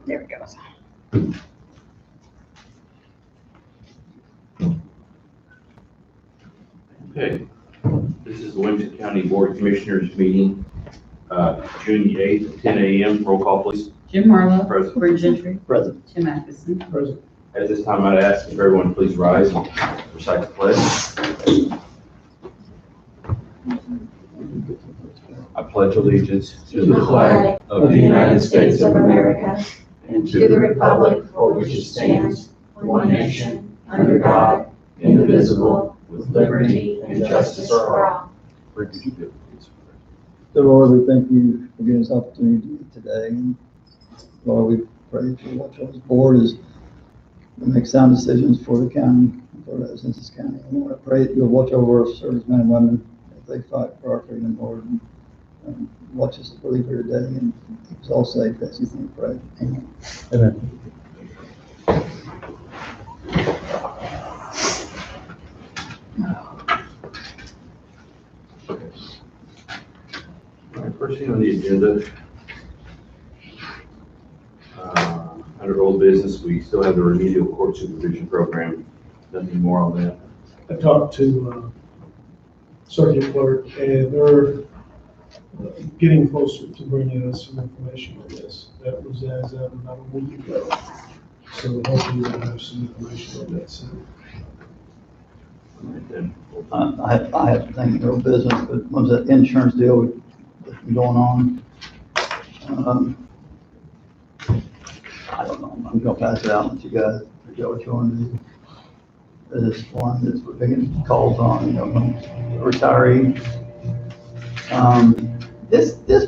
There it goes. Okay, this is the Williamson County Board of Commissioners meeting, June the 8th at 10 a.m. Roll call, please. Jim Marlowe. Present. Brent Gentry. Present. Tim Atkinson. Present. At this time, I'd ask if everyone please rise and recite the pledge. I pledge allegiance To the flag of the United States of America and to the republic for which it stands, one nation, under God, indivisible, with liberty and justice for all. So Lord, we thank you for giving us the opportunity to meet today. And Lord, we pray that you watch over this board as we make sound decisions for the county, for the residents of this county. And Lord, I pray that you'll watch over our servicemen and women as they fight for our freedom, Lord. And watch us to leave here today and keep us all safe. That's you think, pray. Amen. Amen. All right, first thing on the agenda, under old business, we still have the remedial court supervision program. Nothing more on that. I talked to circuit clerk, and they're getting closer to bringing us some information on this. That was as of about a week ago. So hopefully we'll have some information on that soon. All right, then. I have to think no business, but was that insurance deal that's been going on? I don't know. I'm gonna pass it out to you guys. Figure out what you want to do. This one that's we're getting calls on, retiree. This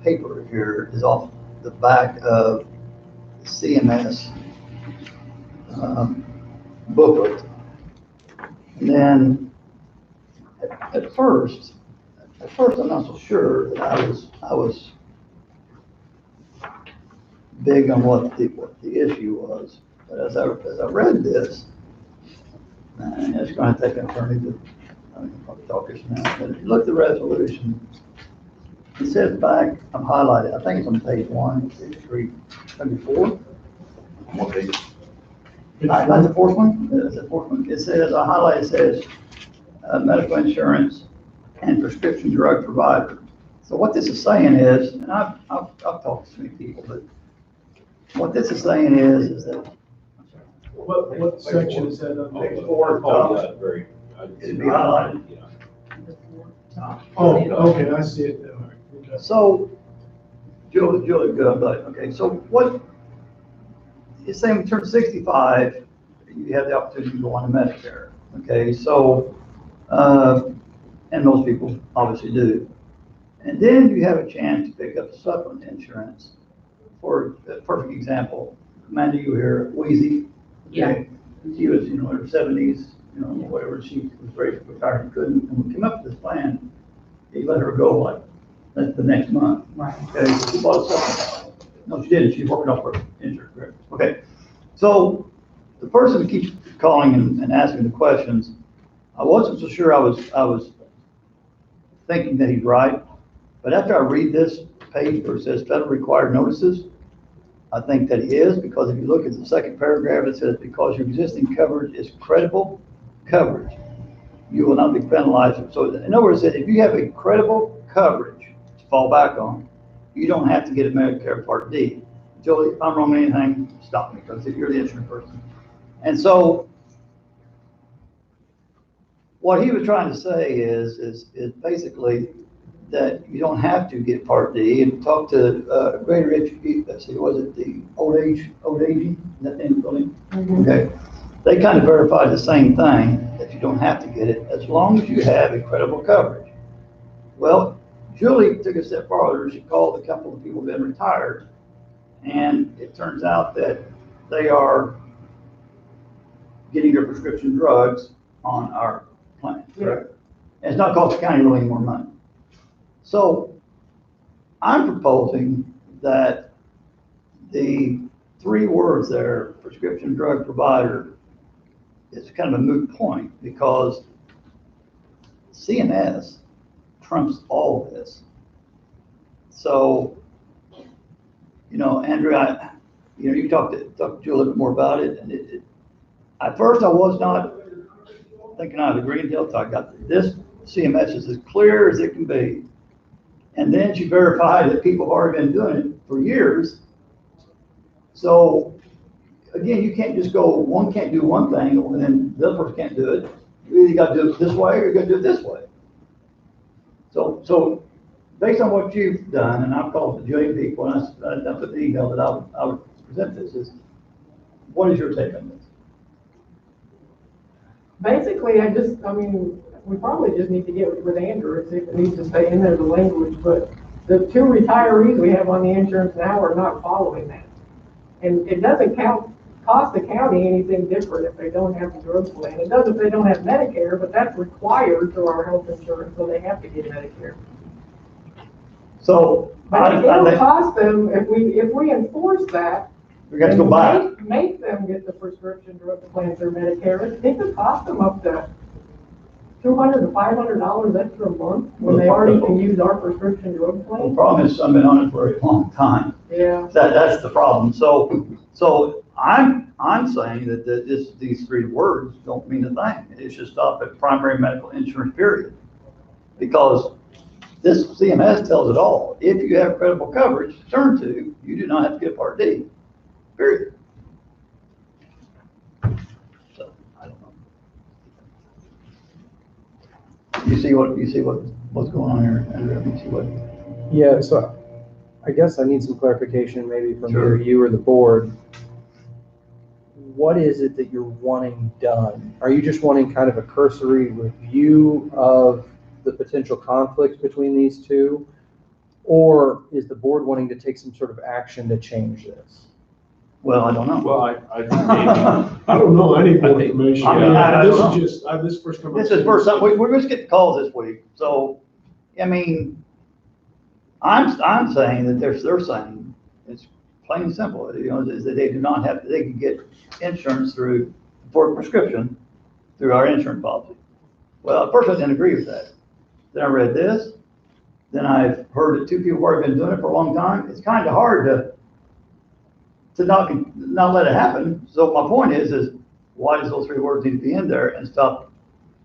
paper here is off the back of CMS booklet. And then at first I'm not so sure that I was big on what the issue was. But as I read this, and it's going to take an attorney to probably talk this now, but if you look at the resolution, it says back, I'm highlighted, I think it's on page 1, page 3, maybe 4. What page? Not the fourth one? It's the fourth one. It says, I highlighted, it says, medical insurance and prescription drug provider. So what this is saying is, and I've talked to so many people, but what this is saying is that. What section is that? Page 4. Oh, yeah, very. It'd be highlighted. Yeah. Oh, okay, I see it now. Okay. So, Julie, good, but, okay, so what, it's saying when you turn 65, you have the opportunity to go on to Medicare, okay, so, and most people obviously do. And then you have a chance to pick up supplement insurance. For a perfect example, Amanda, you were here, Wheezy. Okay? She was, in her 70s, whatever, she was very retired and couldn't, and we came up with this plan, he let her go like the next month. Right. Okay, so she bought a supplement. No, she didn't, she's working off her insurance, correct? Okay, so the person who keeps calling and asking the questions, I wasn't so sure I was thinking that he's right, but after I read this page where it says federal required notices, I think that he is, because if you look at the second paragraph, it says, because your existing coverage is credible coverage, you will not be penalized. So in other words, if you have a credible coverage to fall back on, you don't have to get a Medicare Part D. Julie, if I'm wrong on anything, stop me, because you're the insurance person. And so what he was trying to say is basically that you don't have to get Part D. And talk to Greater Education, let's see, was it the old aging? Is that the name of the building? Mm-hmm. Okay. They kind of verified the same thing, that you don't have to get it as long as you have incredible coverage. Well, Julie took a step farther. She called a couple of people who have been retired, and it turns out that they are getting their prescription drugs on our plan. Correct. And it's not costing the county really any more money. So I'm proposing that the 3 words there, prescription drug provider, is kind of a moot point, because CMS trumps all of this. So Andrew, you talked to you a little bit more about it, and at first I was not thinking out of the green hill, so I got this CMS is as clear as it can be. And then she verified that people have already been doing it for years. So again, you can't just go, one can't do one thing and then the other person can't do it. You either got to do it this way or you got to do it this way. So based on what you've done, and I've called the joint people, and I put the email that I would present this, is what is your take on this? Basically, we probably just need to get with Andrew and see if it needs to stay in there, the language, but the 2 retirees we have on the insurance now are not following that. And it doesn't cost the county anything different if they don't have the drug plan. It does if they don't have Medicare, but that's required through our health insurance, so they have to get Medicare. So But it'll cost them, if we enforce that, we got to go buy it. make them get the prescription drug plan through Medicare, it could cost them up to $200 to $500 extra a month when they already can use our prescription drug The plan. problem is I've been on it for a long time. Yeah. That's the problem. So I'm saying that these 3 words don't mean a thing. It should stop at primary medical insurance, period. Because this CMS tells it all. If you have credible coverage to turn to, you do not have to get Part D, period. So, I don't know. You see what's going on here, Andrew? You see what? Yeah, so I guess I need some clarification maybe from Sure. either you or the board. What is it that you're wanting done? Are you just wanting kind of a cursory review of the potential conflict between these 2? Or is the board wanting to take some sort of action to change this? Well, I don't know. Well, I think I don't know, I need more I think- information. I mean, I This don't is just, this first come up. This is first time, we're just getting calls this week, so, I mean, I'm saying that they're saying, it's plain and simple, is that they do not have, they can get insurance for a prescription through our insurance policy. Well, at first I didn't agree with that. Then I read this, then I've heard that 2 people have already been doing it for a long time. It's kind of hard to not let it happen. So my point is why does those 3 words need to be in there and stop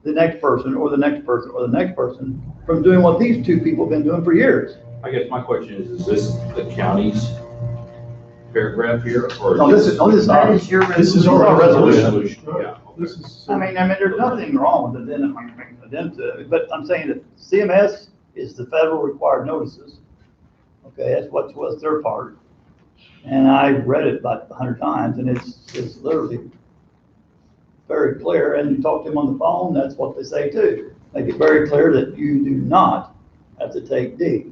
the next person or the next person or the next person from doing what these 2 people have been doing for years? I guess my question is this the county's paragraph here, or? No, this is That ours. is your This is our our resolution. resolution. Yeah. This is. I mean, there's nothing wrong with it, but I'm saying that CMS is the federal required notices. Okay, that's what's their part. And I read it about 100 times, and it's literally very clear. And you talk to them on the phone, that's what they say too. Make it very clear that you do not have to take D.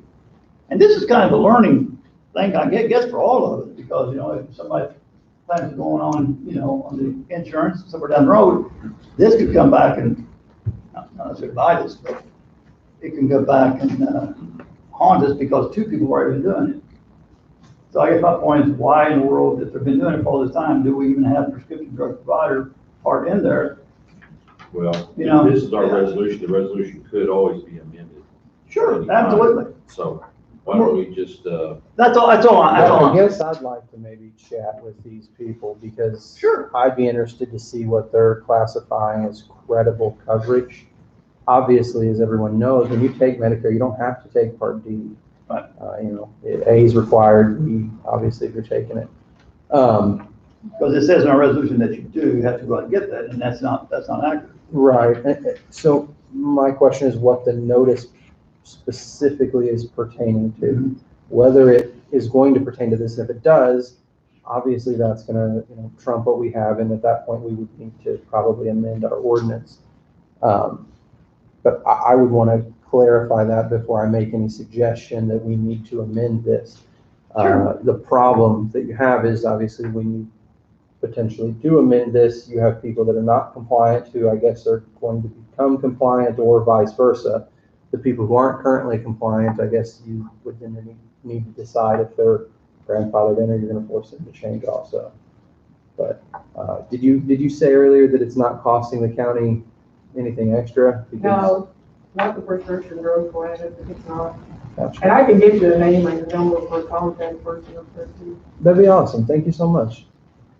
And this is kind of a learning thing, I guess, for all of it, because, if somebody plans going on, on the insurance, somewhere down the road, this could come back and, not necessarily buy this, but it can go back and haunt us because 2 people have already been doing it. So I guess my point is, why in the world, if they've been doing it for all this time, do we even have prescription drug provider part in there? Well, You this is our yeah. resolution. The resolution could always be amended. Sure, absolutely. So why don't we just, That's all. I guess I'd like to maybe chat with these people because Sure. I'd be interested to see what they're classifying as credible coverage. Obviously, as everyone knows, when you take Medicare, you don't have to take Part D. Right. A is required, B, obviously, if you're taking it. Because it says in our resolution that you have to go out and get that, and that's not accurate. Right. So my question is what the notice specifically is pertaining to, whether it is going to pertain to this. And if it does, obviously that's going to trump what we have. And at that point, we would need to probably amend our ordinance. But I would want to clarify that before I make any suggestion that we need to amend this. Sure. The problem that you have is obviously when you potentially do amend this, you have people that are not compliant who I guess are going to become compliant or vice versa. The people who aren't currently compliant, I guess you would then need to decide if they're grandfathered in or you're going to force them to change also. But did you say earlier that it's not costing the county anything extra? No, not the prescription drug plan, it's not. Gotcha. And I can get you a name and a number for a contact person up there too. That'd be awesome. Thank you so much.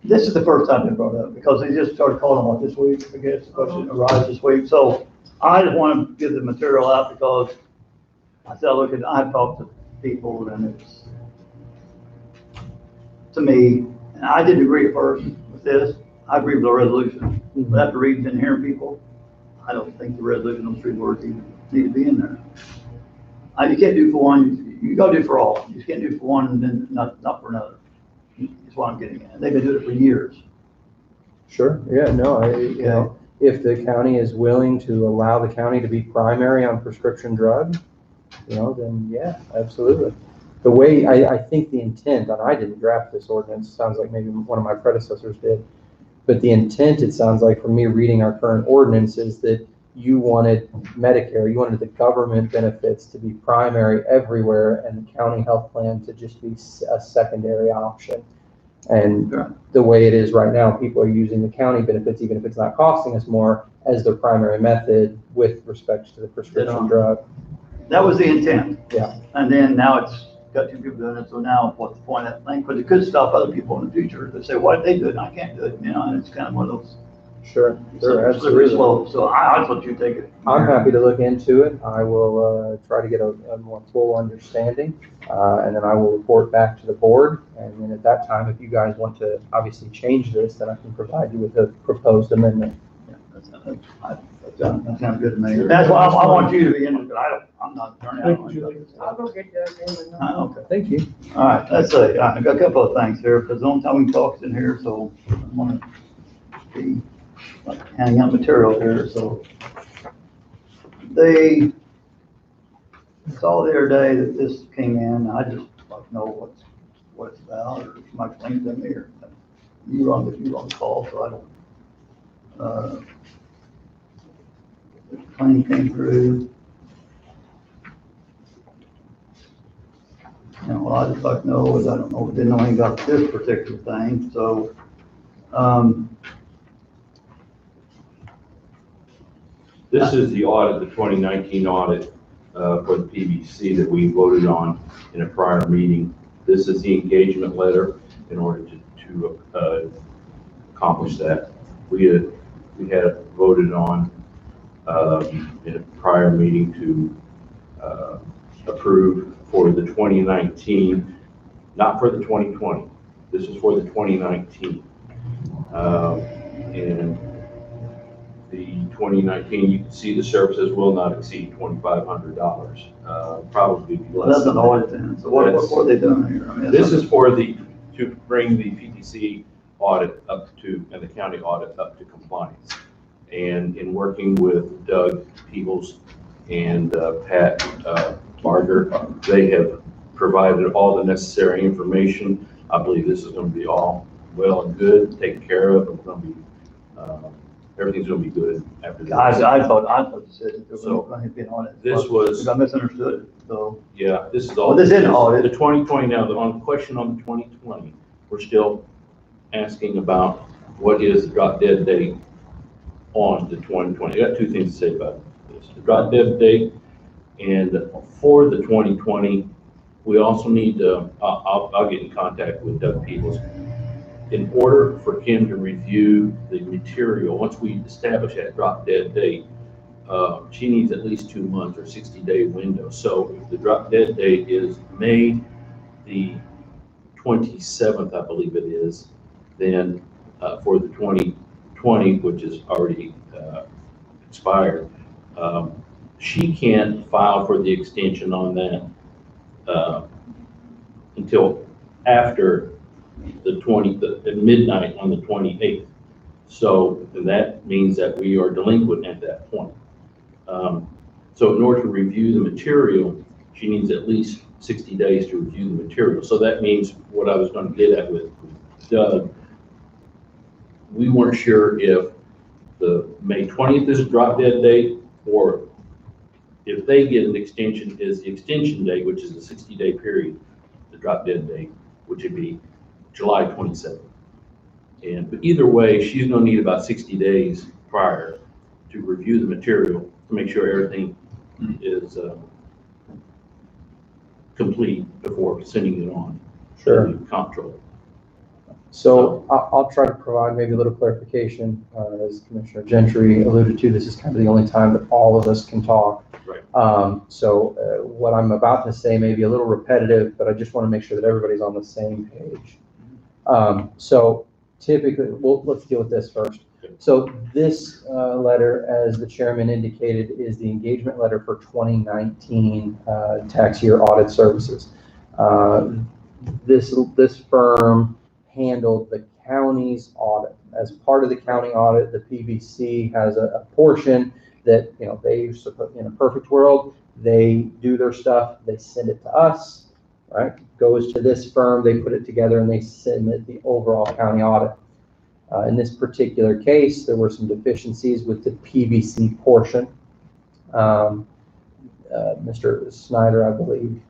This is the first time they brought it up, because they just started calling them this week, I guess, the question arrived this week. So I just want to get the material out, because I said, look, I've talked to people, and it's, to me, and I didn't agree at first with this. I agree with the resolution, but after reading and hearing people, I don't think the resolution, those three words even need to be in there. You can't do for one, you gotta do for all. You just can't do for one and then not for another. That's what I'm getting at. They've been doing it for years. Sure, yeah, no, you know, if the county is willing to allow the county to be primary on prescription drug, you know, then yeah, absolutely. The way, I think the intent, and I didn't draft this ordinance, sounds like maybe one of my predecessors did, but the intent, it sounds like from me reading our current ordinance, is that you wanted Medicare, you wanted the government benefits to be primary everywhere, and the county health plan to just be a secondary option. And the way it is right now, people are using the county benefits, even if it's not costing us more, as their primary method with respect to the prescription drug. That was the intent. Yeah. And then now it's got two people doing it, so now what's the point of that thing? Because it could stop other people in the future. They say, why did they do it and I can't do it? You know, and it's kind of one of those. Sure, Slippery absolutely. slope. So I thought you'd take it. I'm happy to look into it. I will try to get a more full understanding, and then I will report back to the board. And then at that time, if you guys want to obviously change this, then I can provide you with a proposed amendment. Yeah, that sounds good to me. That's why I want you to be in it, but I'm not turning Thank out. you, Julie. I'll go get you a name and number. Okay. Thank you. All right, let's see. I got a couple of things here, because the only time we can talk is in here, so I want to be like handing out material here, so. They saw the other day that this came in, I just like to know what it's about, or somebody explain it to me, or you were on the call, so I don't. The claim came through. You know, well, I just like to know is I don't know, didn't know anything about this particular thing, so, This is the audit, the 2019 audit for the PBC that we voted on in a prior meeting. This is the engagement letter in order to accomplish that. We had voted on in a prior meeting to approve for the 2019, not for the 2020. This is for the 2019. And the 2019, you can see the services will not exceed $2,500. Probably be less. that's an audit then, so what are they doing here? I mean, This is for to bring the PTC audit up to, and the county audit up to compliance. And in working with Doug Peebles and Pat Barger, they have provided all the necessary information. I believe this is going to be all well and good, taken care of. It's going to be, everything's going to be good after this. I thought you said that there was So, going to be an audit. this was- I misunderstood it, so. Yeah, this is all. Well, this is an audit. The 2020, now, the question on the 2020, we're still asking about what is the drop dead date on the 2020. I got two things to say about this. The drop dead date, and for the 2020, we also need to, I'll get in contact with Doug Peebles. In order for him to review the material, once we establish that drop dead date, she needs at least 2 months or 60-day window. So if the drop dead date is May the 27th, I believe it is, then for the 2020, which is already expired, she can't file for the extension on that until after the midnight on the 28th. So that means that we are delinquent at that point. So in order to review the material, she needs at least 60 days to review the material. So that means what I was going to get at with Doug, we weren't sure if the May 20th is a drop dead date, or if they get an extension, is the extension date, which is the 60-day period, the drop dead date, which would be July 27th. But either way, she's going to need about 60 days prior to review the material to make sure everything is complete before sending it on Sure. to the comptroller. So I'll try to provide maybe a little clarification. As Commissioner Gentry alluded to, this is kind of the only time that all of us can talk. Right. What I'm about to say may be a little repetitive, but I just want to make sure that everybody's on the same page. So typically, let's deal with this first. So this letter, as the chairman indicated, is the engagement letter for 2019 tax year audit services. This firm handled the county's audit. As part of the county audit, the PBC has a portion that, they, in a perfect world, they do their stuff, they send it to us, right? Goes to this firm, they put it together, and they submit the overall county audit. In this particular case, there were some deficiencies with the PBC portion. Mr. Snyder, I believe,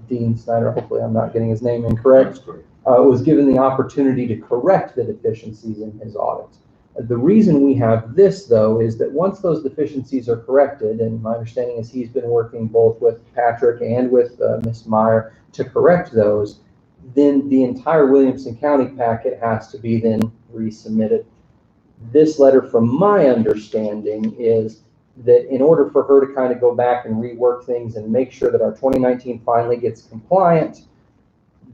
Dean Snyder, hopefully I'm not getting his name incorrect, was given the opportunity to correct the deficiencies in his audit. The reason we have this, though, is that once those deficiencies are corrected, and my understanding is he's been working both with Patrick and with Ms. Meyer to correct those, then the entire Williamson County packet has to be then resubmitted. This letter, from my understanding, is that in order for her to kind of go back and rework things and make sure that our 2019 finally gets compliant,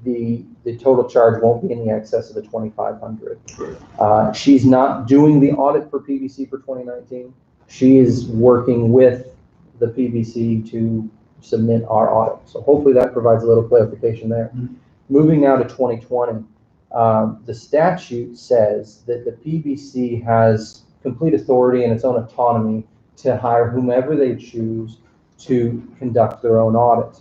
the total charge won't be in the excess of the $2,500. She's not doing the audit for PBC for 2019. She is working with the PBC to submit our audit. So hopefully that provides a little clarification there. Mm-hmm. Moving now to 2020, the statute says that the PBC has complete authority and its own autonomy to hire whomever they choose to conduct their own audit.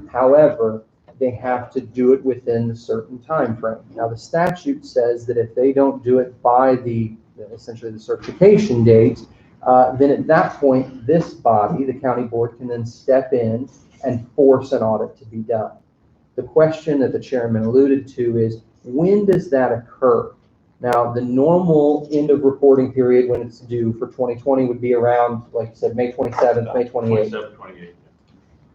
However, they have to do it within a certain time frame. Now, the statute says that if they don't do it by essentially the certification date, then at that point, this body, the county board, can then step in and force an audit to be done. The question that the chairman alluded to is, when does that occur? Now, the normal end of reporting period when it's due for 2020 would be around, like you said, May 27th, May 28th. 28th.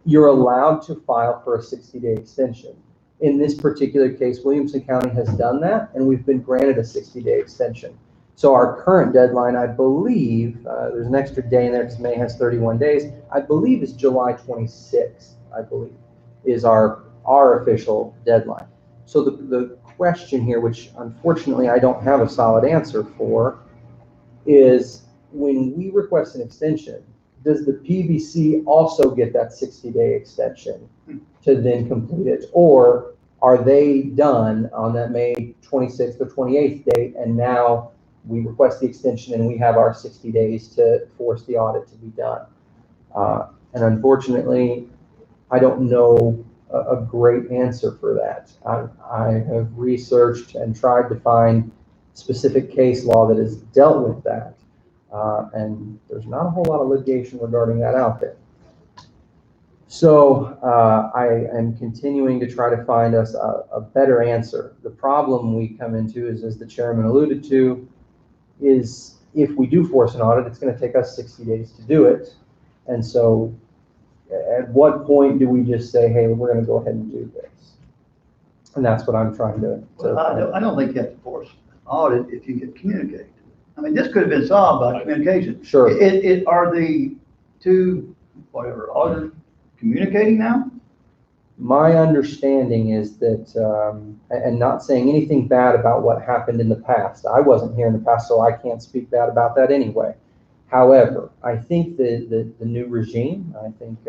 You're allowed to file for a 60-day extension. In this particular case, Williamson County has done that, and we've been granted a 60-day extension. So our current deadline, I believe, there's an extra day in there because May has 31 days, I believe is July 26th, I believe, is our official deadline. So the question here, which unfortunately I don't have a solid answer for, is when we request an extension, does the PBC also get that 60-day extension to then complete it? Or are they done on that May 26th or 28th date, and now we request the extension and we have our 60 days to force the audit to be done? And unfortunately, I don't know a great answer for that. I have researched and tried to find specific case law that has dealt with that. And there's not a whole lot of litigation regarding that out there. So I am continuing to try to find us a better answer. The problem we come into is, as the chairman alluded to, is if we do force an audit, it's going to take us 60 days to do it. And so at what point do we just say, hey, we're going to go ahead and do this? And that's what I'm trying to I don't think you have to force an audit if you get communicated. I mean, this could have been solved by communication. Sure. Are the two, auditors communicating now? My understanding is that, and not saying anything bad about what happened in the past. I wasn't here in the past, so I can't speak bad about that anyway. However, I think the new regime, I think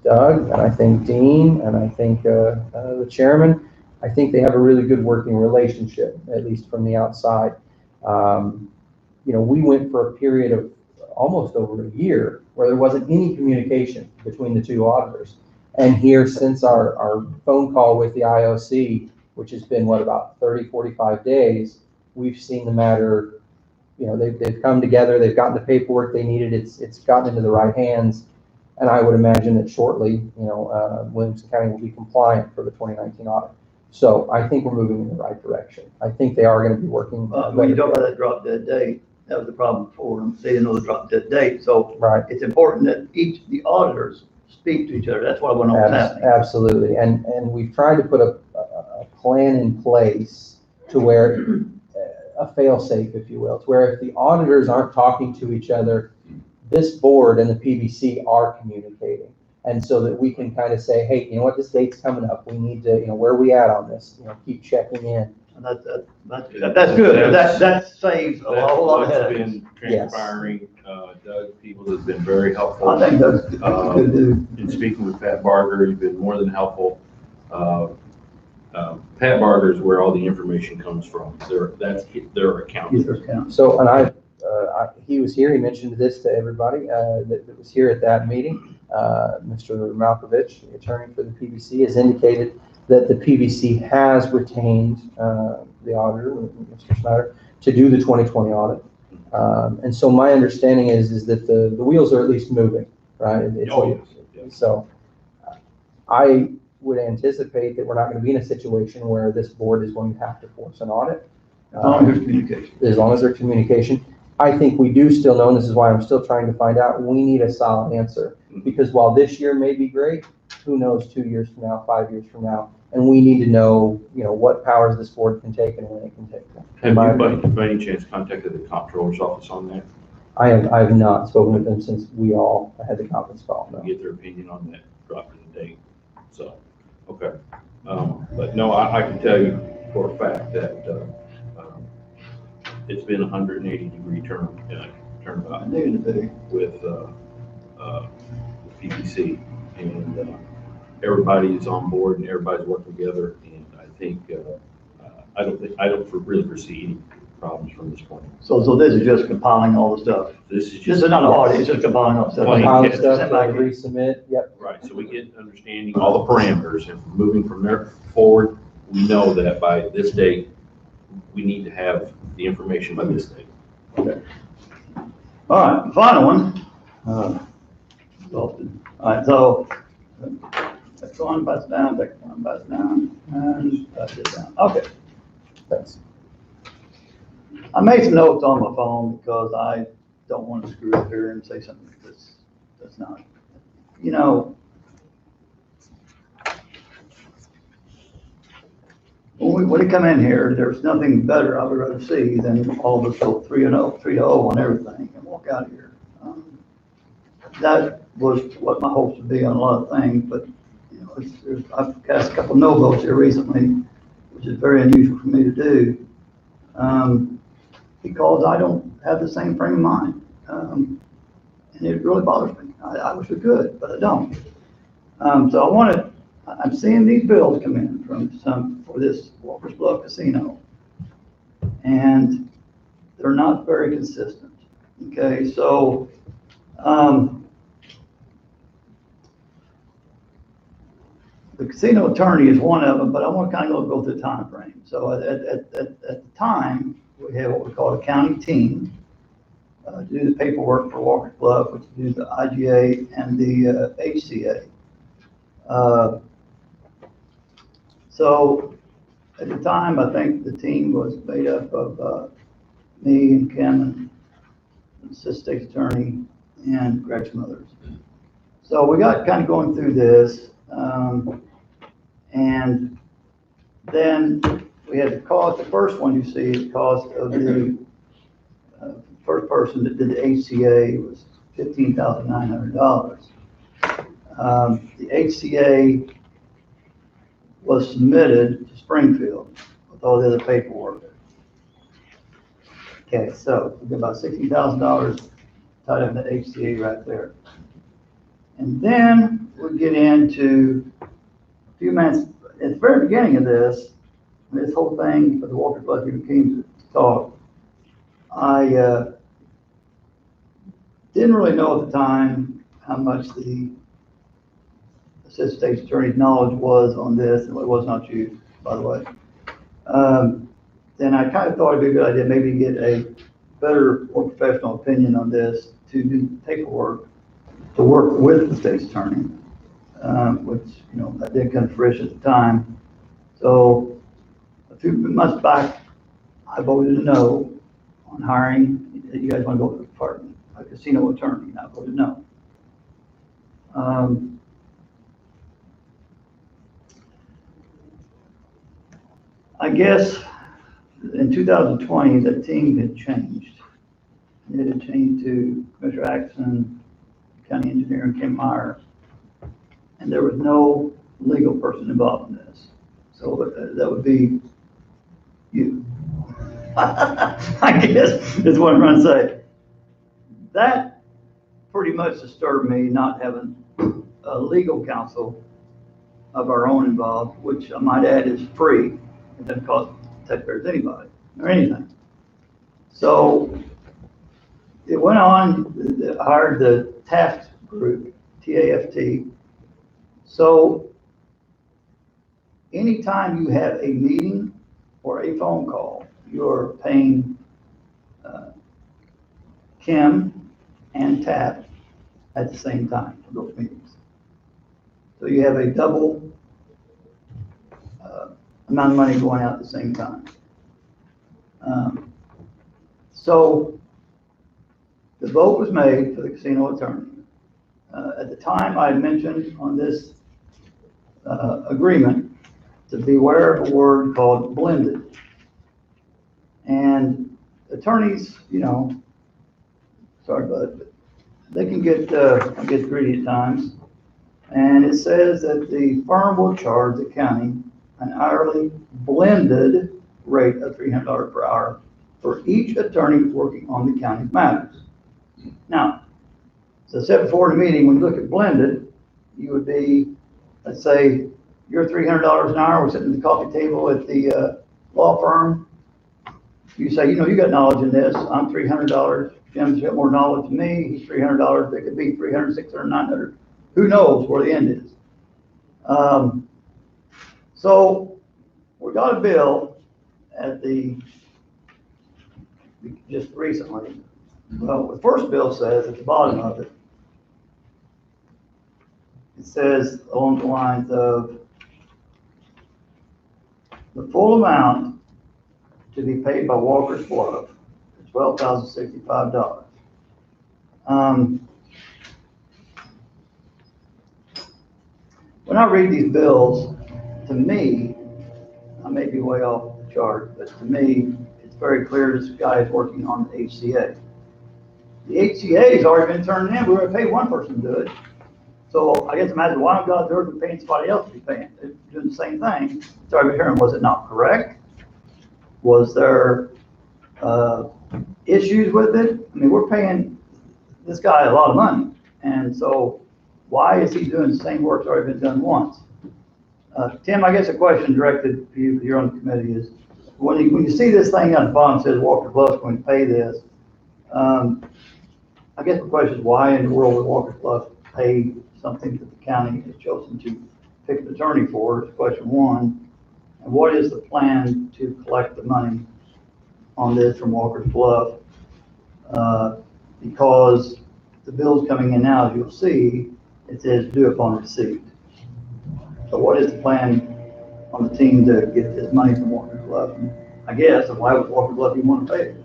Doug, and I think Dean, and I think the chairman, I think they have a really good working relationship, at least from the outside. We went for a period of almost over a year where there wasn't any communication between the two auditors. And here, since our phone call with the IOC, which has been, about 30, 45 days, we've seen the matter, they've come together, they've gotten the paperwork they needed, it's gotten into the right hands. And I would imagine that shortly, Williamson County will be compliant for the 2019 audit. So I think we're moving in the right direction. I think they are going to be working. When you talk about that drop dead date, that was the problem before. They didn't know the drop dead date. So right. It's important that the auditors speak to each other. That's what I want to know what's happening. Absolutely, and we've tried to put a plan in place to where, a fail-safe, if you will, to where if the auditors aren't talking to each other, this board and the PBC are communicating. And so that we can kind of say, hey, you know what, this date's coming up, we need to, where are we at on this? Keep checking in. And that's good. That saves a whole lot of That's headaches. been transpiring. Doug People has been very helpful. I think that's good, dude. In speaking with Pat Barger, he's been more than helpful. Pat Barger is where all the information comes from. That's their account. So, and he was here, he mentioned this to everybody that was here at that meeting. Mr. Malkovich, the attorney for the PBC, has indicated that the PBC has retained the auditor, Mr. Schneider, to do the 2020 audit. And so my understanding is that the wheels are at least moving, right? Yes. So I would anticipate that we're not going to be in a situation where this board is going to have to force an audit. As long as there's communication. As long as there's communication. I think we do still know, and this is why I'm still trying to find out, we need a solid answer. Because while this year may be great, who knows 2 years from now, 5 years from now, and we need to know, what powers this board can take and when it can take them. Have you by any chance contacted the comptroller's office on that? I have not spoken with them since we all had the conference call. No. Get their opinion on that drop in the date. So, okay. But no, I can tell you for a fact that it's been 180-degree turnabout with PPC, and everybody is on board and everybody's working together. And I think I don't really foresee any problems from this point. So this is just compiling all the stuff. This is not an audit, it's just compiling all the stuff. Compile stuff, resubmit, yep. Right, so we get understanding all the parameters, and moving from there forward, we know that by this date, we need to have the information by this date. Okay. All right, the final one. All right, so that's one butts down, take one butts down, and that's it down. Okay. Thanks. I made some notes on my phone because I don't want to screw up here and say something that's not. When we come in here, there's nothing better I would rather see than all of us go 3-0 on everything and walk out of here. That was what my hopes would be on a lot of things, but I've cast a couple no votes here recently, which is very unusual for me to do, because I don't have the same frame of mind, and it really bothers me. I wish we could, but I don't. So I'm seeing these bills come in for this Walker's Bluff Casino, and they're not very consistent. Okay, so the casino attorney is one of them, but I want to kind of go through the time frame. So at the time, we have what we call a county team to do the paperwork for Walker's Bluff, which is the IGA and the HCA. So at the time, I think the team was made up of me and Kim and the assistant state's attorney and Greg Smothers. So we got kind of going through this, and then we had the cost. The first one you see is the cost of the first person that did the HCA was $15,900. The HCA was submitted to Springfield with all the other paperwork. Okay, so we got about $16,000 tied up in the HCA right there. And then we get into a few minutes at the very beginning of this whole thing for the Walker Bluff even came to talk. I didn't really know at the time how much the assistant state's attorney's knowledge was on this, and it was not you, by the way. Then I kind of thought it'd be a good idea maybe get a better, more professional opinion on this to do paperwork to work with the state's attorney, which that didn't come to fruition at the time. So a few months back, I voted no on hiring. You guys want to go to the department, a casino attorney, and I voted no. I guess in 2020, the team had changed. It had changed to Commissioner Axon, County Engineer, Kim Meyer, and there was no legal person involved in this. So that would be you. I guess is what I'm trying to say. That pretty much disturbed me, not having a legal counsel of our own involved, which I might add is free. It doesn't cost taxpayers anybody or anything. So it went on, hired the Taft Group, TAFT. So anytime you have a meeting or a phone call, you're paying Kim and Taft at the same time for those meetings. So you have a double amount of money going out at the same time. So the vote was made for the casino attorney. At the time, I mentioned on this agreement to beware of a word called blended. And attorneys, you know, sorry, bud, but they can get, I guess, greedy at times. And it says that the firm will charge the county an hourly blended rate of $300 per hour for each attorney working on the county matters. Now, as I said before in the meeting, when you look at blended, you would be, let's say, you're $300 an hour, we're sitting at the coffee table at the law firm. You say, you know, you got knowledge in this, I'm $300, Jim's got more knowledge than me, he's $300, it could be $300, $600, $900. Who knows where the end is? So we got a bill at just recently. Well, the first bill says at the bottom of it, it says along the lines of the full amount to be paid by Walker's Bluff is $12,065. When I read these bills, to me, I may be way off the chart, but to me, it's very clear this guy is working on the HCA. The HCA has already been turned in. We're going to pay one person to do it. So I guess imagine why on God's earth we're paying somebody else to be paying. They're doing the same thing. So I returned, was it not correct? Was there issues with it? I mean, we're paying this guy a lot of money. And so why is he doing the same work that's already been done once? Tim, I guess a question directed to you, because you're on the committee, is when you see this thing on the bottom says Walker Bluff's going to pay this, I guess the question is why in the world would Walker Bluff pay something that the county has chosen to pick an attorney for, is question one. And what is the plan to collect the money on this from Walker's Bluff? Because the bills coming in now, as you'll see, it says due upon receipt. So what is the plan on the team to get this money from Walker's Bluff? And I guess, and why would Walker Bluff even want to pay it?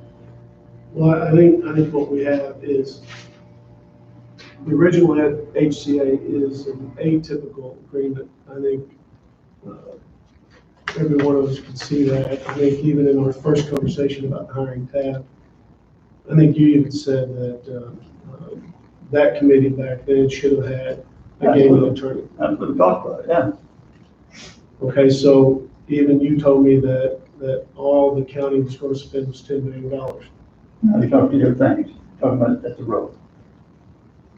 Well, I think what we have is the original HCA is an atypical agreement. I think every one of us could see that. I think even in our first conversation about hiring Taft, I think you even said that that committee back then should have had a gaming attorney. That's what we talked about, yeah. Okay, so even you told me that all the county was going to spend was $10 million. Now you're talking different things. Talking about that's the road.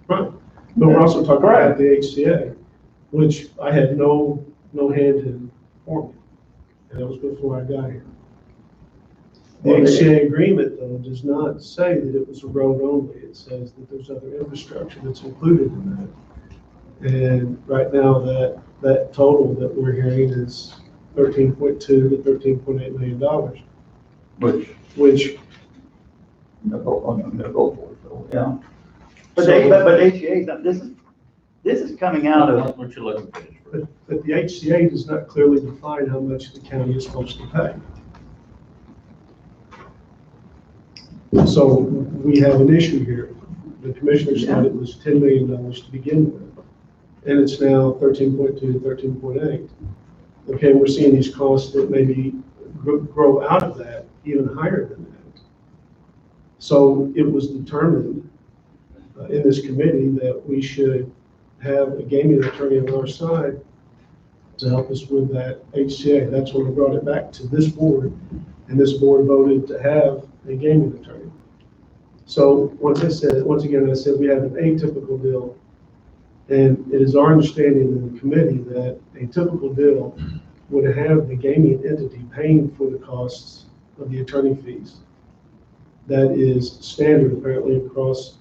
Right. But we're also talking about the HCA, which I had no hand in forming. And that was before I got here. The HCA agreement, though, does not say that it was a road only. It says that there's other infrastructure that's included in that. And right now, that total that we're hearing is $13.2 to $13.8 million. Which No go for it, so, yeah. But HCA, this is coming out of. What you looking for? but the HCA does not clearly define how much the county is supposed to pay. So we have an issue here. The commissioner said it was $10 million to begin with, and it's now 13.2 to 13.8. Okay, we're seeing these costs that maybe grow out of that even higher than that. So it was determined in this committee that we should have a gaming attorney on our side to help us with that HCA. That's when we brought it back to this board, and this board voted to have a gaming attorney. So once again, I said we have an atypical deal, and it is our understanding in the committee that a typical deal would have the gaming entity paying for the costs of the attorney fees. That is standard apparently across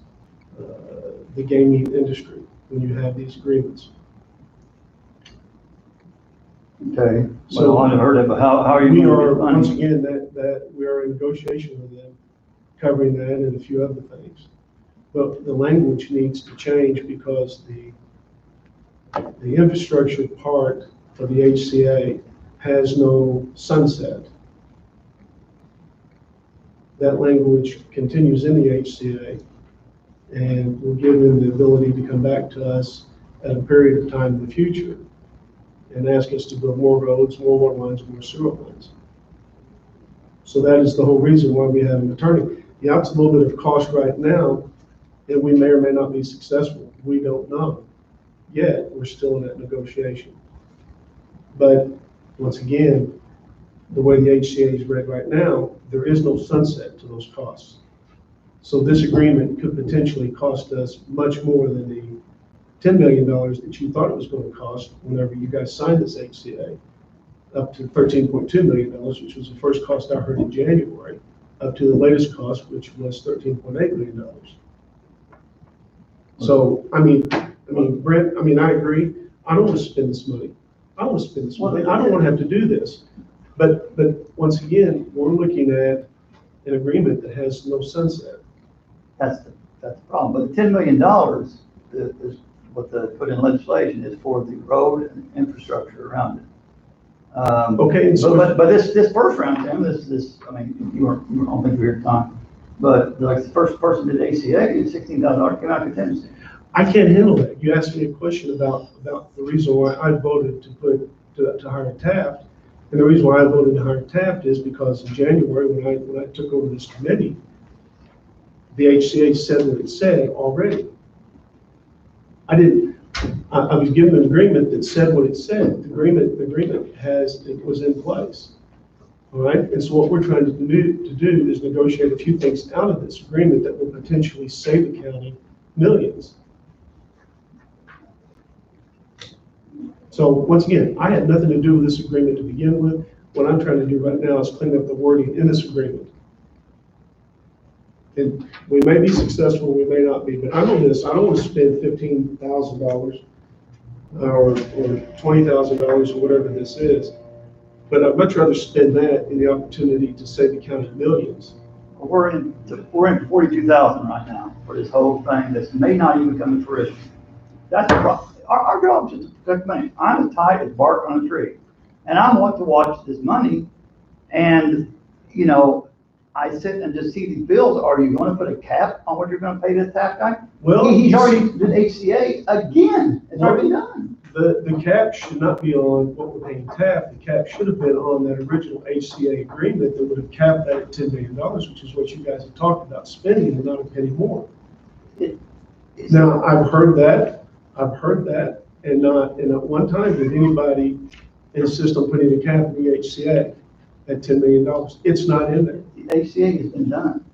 the gaming industry when you have these agreements. Okay, So well, I haven't heard it, but how are you? We gonna are, get money? once again, that we are in negotiation with them, covering that and a few other things. But the language needs to change because the infrastructure part of the HCA has no sunset. That language continues in the HCA and will give them the ability to come back to us at a period of time in the future and ask us to build more roads, more water lines, more sewer lines. So that is the whole reason why we have an attorney. Yeah, it's a little bit of cost right now, and we may or may not be successful. We don't know yet. We're still in that negotiation. But once again, the way the HCA is read right now, there is no sunset to those costs. So this agreement could potentially cost us much more than the $10 million that you thought it was going to cost whenever you guys signed this HCA, up to $13.2 million, which was the first cost I heard in January, up to the latest cost, which was $13.8 million. So, I mean, Brent, I agree. I don't want to spend this money. I don't want to spend this money. I don't want to have to do this. But once again, we're looking at an agreement that has no sunset. That's the problem. But the $10 million is what the put in legislation is for the road and infrastructure around it. Okay, and so but this first round, Tim, I don't think we were time, but like the first person did ACA, it's $16,000 came out of contingency. I can't handle that. You asked me a question about the reason why I voted to hire Taft. And the reason why I voted to hire Taft is because in January, when I took over this committee, the HCA said what it said already. I was given an agreement that said what it said. The agreement was in place. All right. And so what we're trying to do is negotiate a few things out of this agreement that will potentially save the county millions. So once again, I had nothing to do with this agreement to begin with. What I'm trying to do right now is clean up the wording in this agreement. And we may be successful, we may not be, but I know this, I don't want to spend $15,000 or $20,000 or whatever this is, but I'd much rather spend that in the opportunity to save the county millions. We're in 42,000 right now for this whole thing that may not even come to fruition. That's the problem. Our job is to protect money. I'm as tight as bark on a tree, and I want to watch this money. And I sit and just see these bills. Are you going to put a cap on what you're going to pay this tax guy? Well, he's already did HCA again. It's already done. The cap should not be on what we're paying Taft. The cap should have been on that original HCA agreement that would have capped that at $10 million, which is what you guys have talked about spending and not a penny more. Now, I've heard that, and not one time did anybody insist on putting a cap in the HCA at $10 million. It's not in there. The HCA has been done.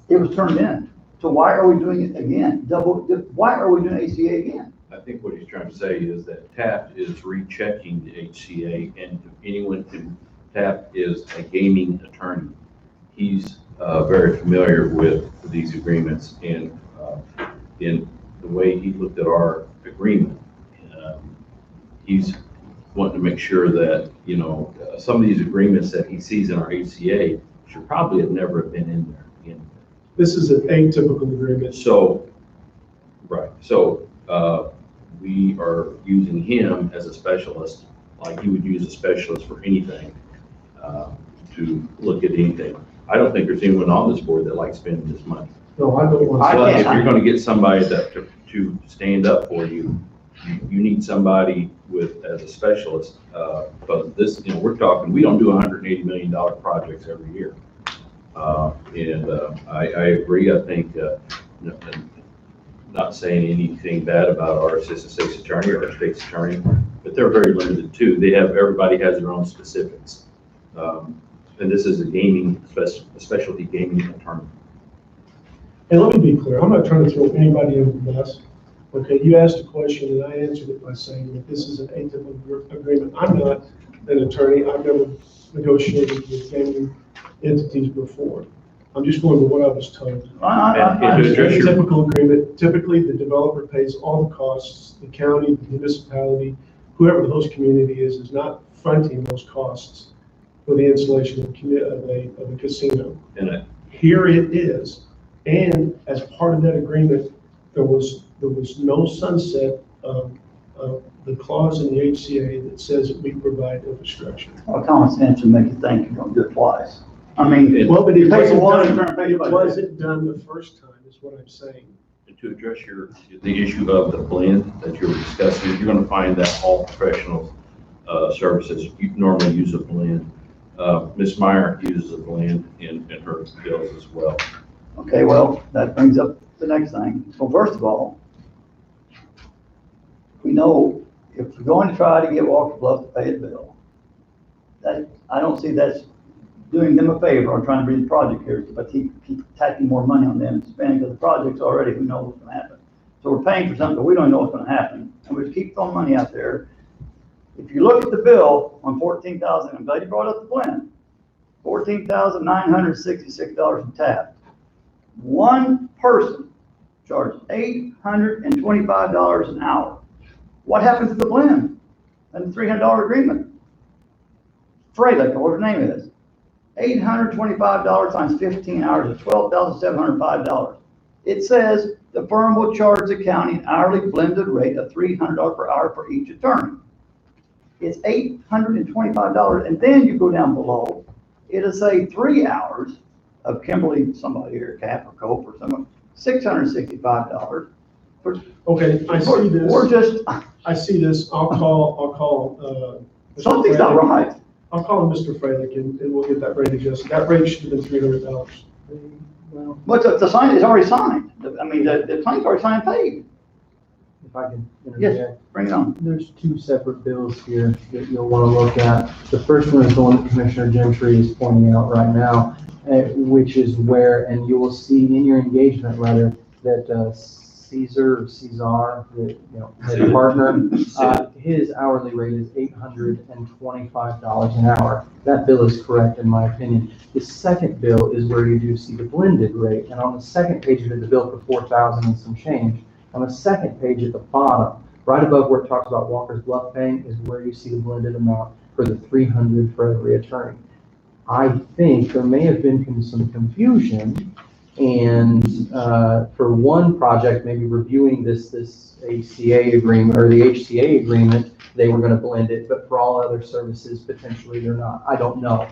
It was turned in. So why are we doing it again? Why are we doing HCA again? I think what he's trying to say is that Taft is rechecking the HCA, and anyone can, Taft is a gaming attorney. He's very familiar with these agreements, and in the way he looked at our agreement, he's wanting to make sure that, some of these agreements that he sees in our HCA should probably have never been in there. This is an atypical agreement. So, right. So, we are using him as a specialist, like he would use a specialist for anything, to look at anything. I don't think there's anyone on this board that likes spending this money. No, I don't want But if you're going to get somebody to stand up for you, you need somebody as a specialist. But this, we're talking, we don't do 100 $180 million projects every year. I agree. I think, not saying anything bad about our assistant state's attorney or our state's attorney, but they're very limited too. Everybody has their own specifics. And this is a specialty gaming attorney. And let me be clear, I'm not trying to throw anybody under the bus. Okay, you asked a question and I answered it by saying that this is an atypical agreement. I'm not an attorney. I've never negotiated with gaming entities before. I'm just going to what I was told. It's a typical agreement. Typically, the developer pays all the costs. The county, the municipality, whoever the host community is not fronting those costs for the installation of a casino. Here it is. And as part of that agreement, there was no sunset of the clause in the HCA that says that we provide infrastructure. Well, common sense would make you think you're going to do it twice. I mean, well, but it it wasn't done the first time, is what I'm saying. And to address the issue of the blend that you were discussing, you're going to find that all professional services normally use a blend. Ms. Meyer uses a blend in her bills as well. Okay, well, that brings up the next thing. Well, first of all, we know if we're going to try to get Walker Bluff to pay a bill, that I don't see that's doing them a favor or trying to bring the project here, but keep tacking more money on them and spending because the project's already, who knows what's going to happen. So we're paying for something, but we don't know what's going to happen. And we keep throwing money out there. If you look at the bill on $14,000, I'm glad you brought up the blend, $14,966 in TAP. One person charged $825 an hour. What happens to the blend and the $300 agreement? Freilich, or whatever her name is. $825 times 15 hours is $12,705. It says the firm will charge the county an hourly blended rate of $300 per hour for each attorney. It's $825, and then you go down below, it'll say 3 hours of Kimberly, somebody here, Cap or Cope or someone, $665. Okay, I see this. We're just. I see this. I'll call. Something's not right. I'll call Mr. Freilich and we'll get that rate adjusted. That rate should have been $300. Well, But the sign is already signed. I mean, the claim's already signed and paid. if I can interject. Bring it on. There's two separate bills here that you'll want to look at. The first one is the one that Commissioner Gentry is pointing out right now, which is where, and you will see in your engagement letter that Cesar, the head partner, his hourly rate is $825 an hour. That bill is correct in my opinion. The second bill is where you do see the blended rate, and on the second page of it, the bill for $4,000 and some change. On the second page at the bottom, right above where it talks about Walker's Bluff paying, is where you see the blended amount for the $300 for every attorney. I think there may have been some confusion, and for one project, maybe reviewing this HCA agreement or the HCA agreement, they were going to blend it, but for all other services, potentially they're not. I don't know.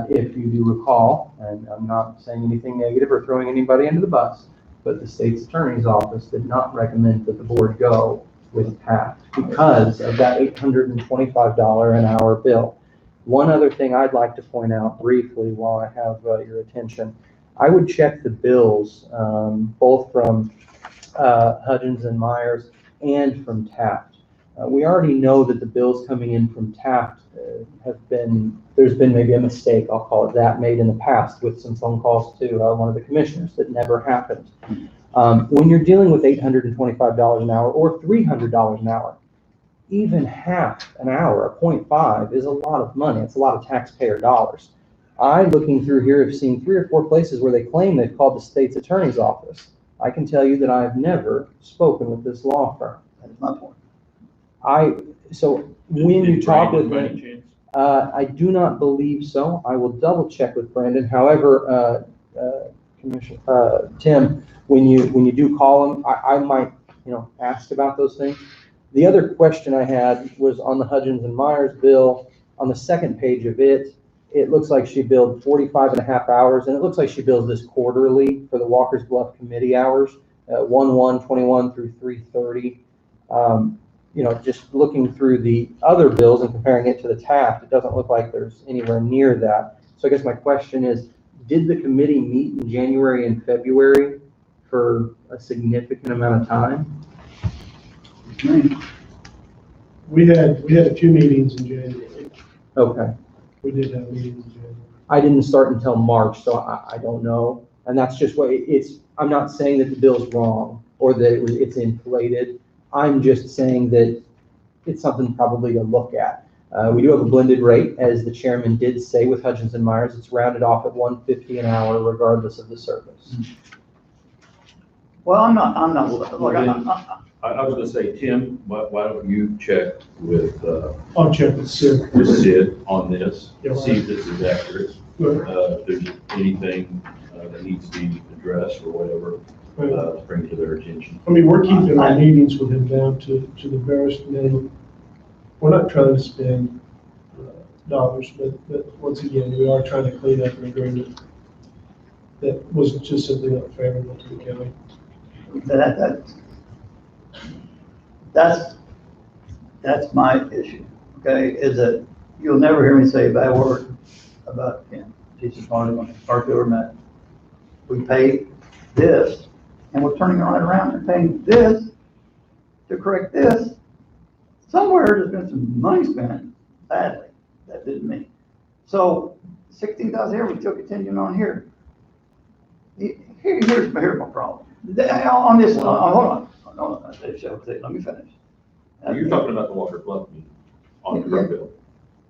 If you do recall, and I'm not saying anything negative or throwing anybody under the bus, but the state's attorney's office did not recommend that the board go with PACT because of that $825 an hour bill. One other thing I'd like to point out briefly while I have your attention, I would check the bills, both from Hudgens and Myers and from Taft. We already know that the bills coming in from Taft there's been maybe a mistake, I'll call it that, made in the past with some phone calls to one of the commissioners that never happened. When you're dealing with $825 an hour or $300 an hour, even half an hour, 0.5, is a lot of money. It's a lot of taxpayer dollars. Looking through here, have seen 3 or 4 places where they claim they've called the state's attorney's office. I can tell you that I've never spoken with this law firm. That's my point. So when you talk with me, I do not believe so. I will double check with Brandon. However, Commissioner Tim, when you do call him, I might ask about those things. The other question I had was on the Hudgens and Myers bill. On the second page of it, it looks like she billed 45.5 hours, and it looks like she bills this quarterly for the Walker's Bluff committee hours, 1/1/21 through 3/30. just looking through the other bills and comparing it to the Taft, it doesn't look like there's anywhere near that. So I guess my question is, did the committee meet in January and February for a significant amount of time? We had a few meetings in January. Okay. We did have meetings in January. I didn't start until March, so I don't know. And that's just what I'm not saying that the bill's wrong or that it's inflated. I'm just saying that it's something probably to look at. We do have a blended rate, as the chairman did say with Hutchins and Myers. It's rounded off at $150 an hour regardless of the service. Well, I'm not, look, I was gonna say, Tim, why don't you check with, I'll check with Sid. Sid on this, Yeah, see if this is accurate. Right. If there's anything that needs to be addressed or whatever, bring to their attention. I mean, we're keeping our meetings with him down to the barest minimum. We're not trying to spend dollars, but once again, we are trying to clean up an agreement that was just simply not favorable to the county. that's my issue, okay, is that you'll never hear me say a bad word about, Jesus Martin, our government. We pay this, and we're turning it right around and paying this to correct this. Somewhere there's been some money spent badly. That didn't mean. So 16,000 here, we're still continuing on here. Here's my problem. On this, hold on. No, let me finish. You're talking about the water club meeting on the drug bill.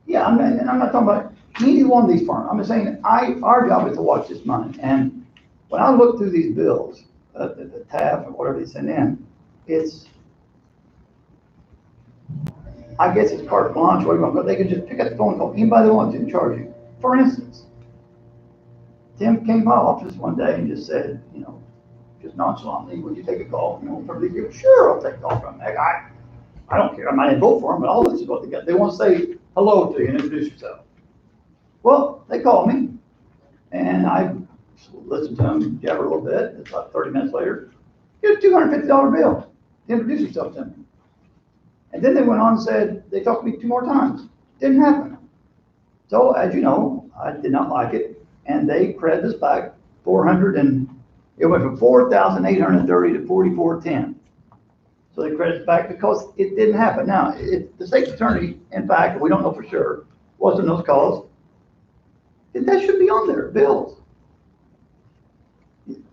Yeah, I'm not talking about any one of these farms. I'm just saying that our job is to watch this money. And when I look through these bills, the TAF or whatever they send in, I guess it's carte blanche, whatever, but they can just pick up the phone and call anybody they want to and charge you. For instance, Tim came to my office one day and just said, just nonchalantly, would you take a call? From these people, sure, I'll take a call from them. I don't care. I might vote for them, but all this is what they got. They want to say hello to you and introduce yourself. Well, they called me, and I listened to them jabber a little bit. It's about 30 minutes later. Here's a $250 bill to introduce yourself to me. And then they went on and said, they talked to me 2 more times. Didn't happen. So, as you know, I did not like it, and they credited us back it went from 4,830 to 4,410. So they credited us back because it didn't happen. Now, the state attorney, in fact, we don't know for sure, wasn't those calls. That should be on their bills.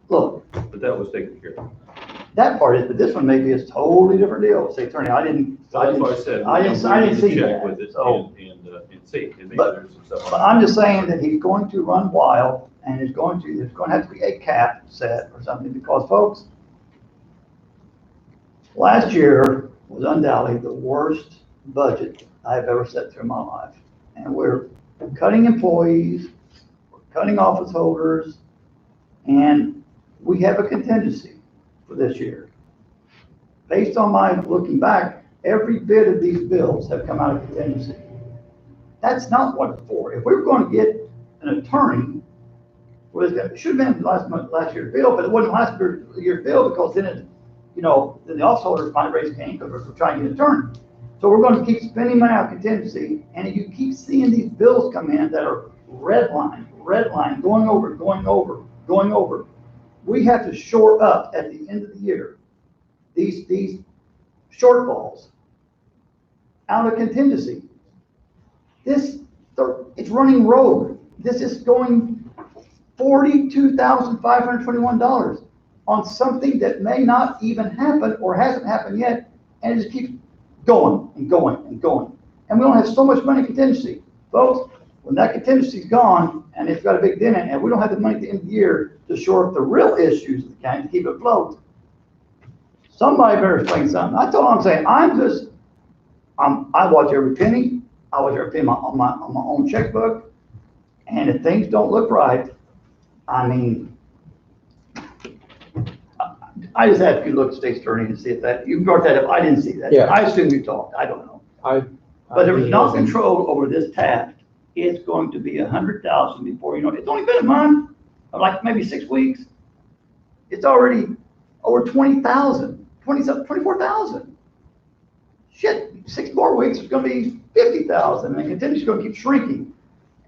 Look. But that was taken care of. That part is, but this one may be a totally different deal. State attorney, I didn't see We need to check that. with it So, and see. And maybe but there's some stuff. but I'm just saying that he's going to run wild, and there's going to have to be a cap set or something, because folks, last year was undoubtedly the worst budget I've ever set through my life. And we're cutting employees, we're cutting office holders, and we have a contingency for this year. Based on my looking back, every bit of these bills have come out of contingency. That's not what it's for. If we were going to get an attorney, it should have been last year's bill, but it wasn't last year's bill, because then then the office holders might raise cane because we're trying to get an attorney. So we're going to keep spending money out of contingency, and if you keep seeing these bills come in that are red line, going over, we have to shore up at the end of the year these shortfalls out of contingency. It's running rogue. This is going $42,521 on something that may not even happen or hasn't happened yet, and it just keeps going and going and going. And we don't have so much money in contingency. Folks, when that contingency's gone and it's got a big dent in it, and we don't have the money at the end of the year to shore up the real issues of the county to keep it afloat, somebody better explain something. That's all I'm saying. I watch every penny. I watch every penny on my own checkbook. And if things don't look right, I mean, I just have to look at state attorney and see if that, you brought that up. I didn't see that. Yeah. I assume you talked. I don't know. But there was no control over this Taft. It's going to be 100,000 before you know it. It's only been a month, like maybe 6 weeks. It's already over 20,000, 24,000. shit, 6 more weeks, it's gonna be 50,000, and it continues to keep shrinking.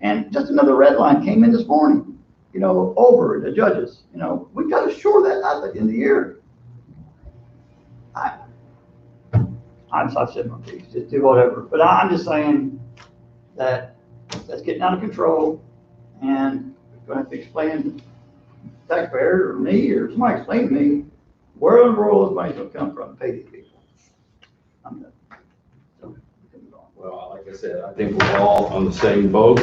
And just another red line came in this morning, over the judges, we gotta shore that up at the end of the year. I've said my piece, just do whatever, but I'm just saying that that's getting out of control, and we're gonna have to explain to the taxpayer, or me, or somebody explain to me, where in the world is money gonna come from to pay these people? I'm done. So, Well, like I said, I think we're all on the same boat,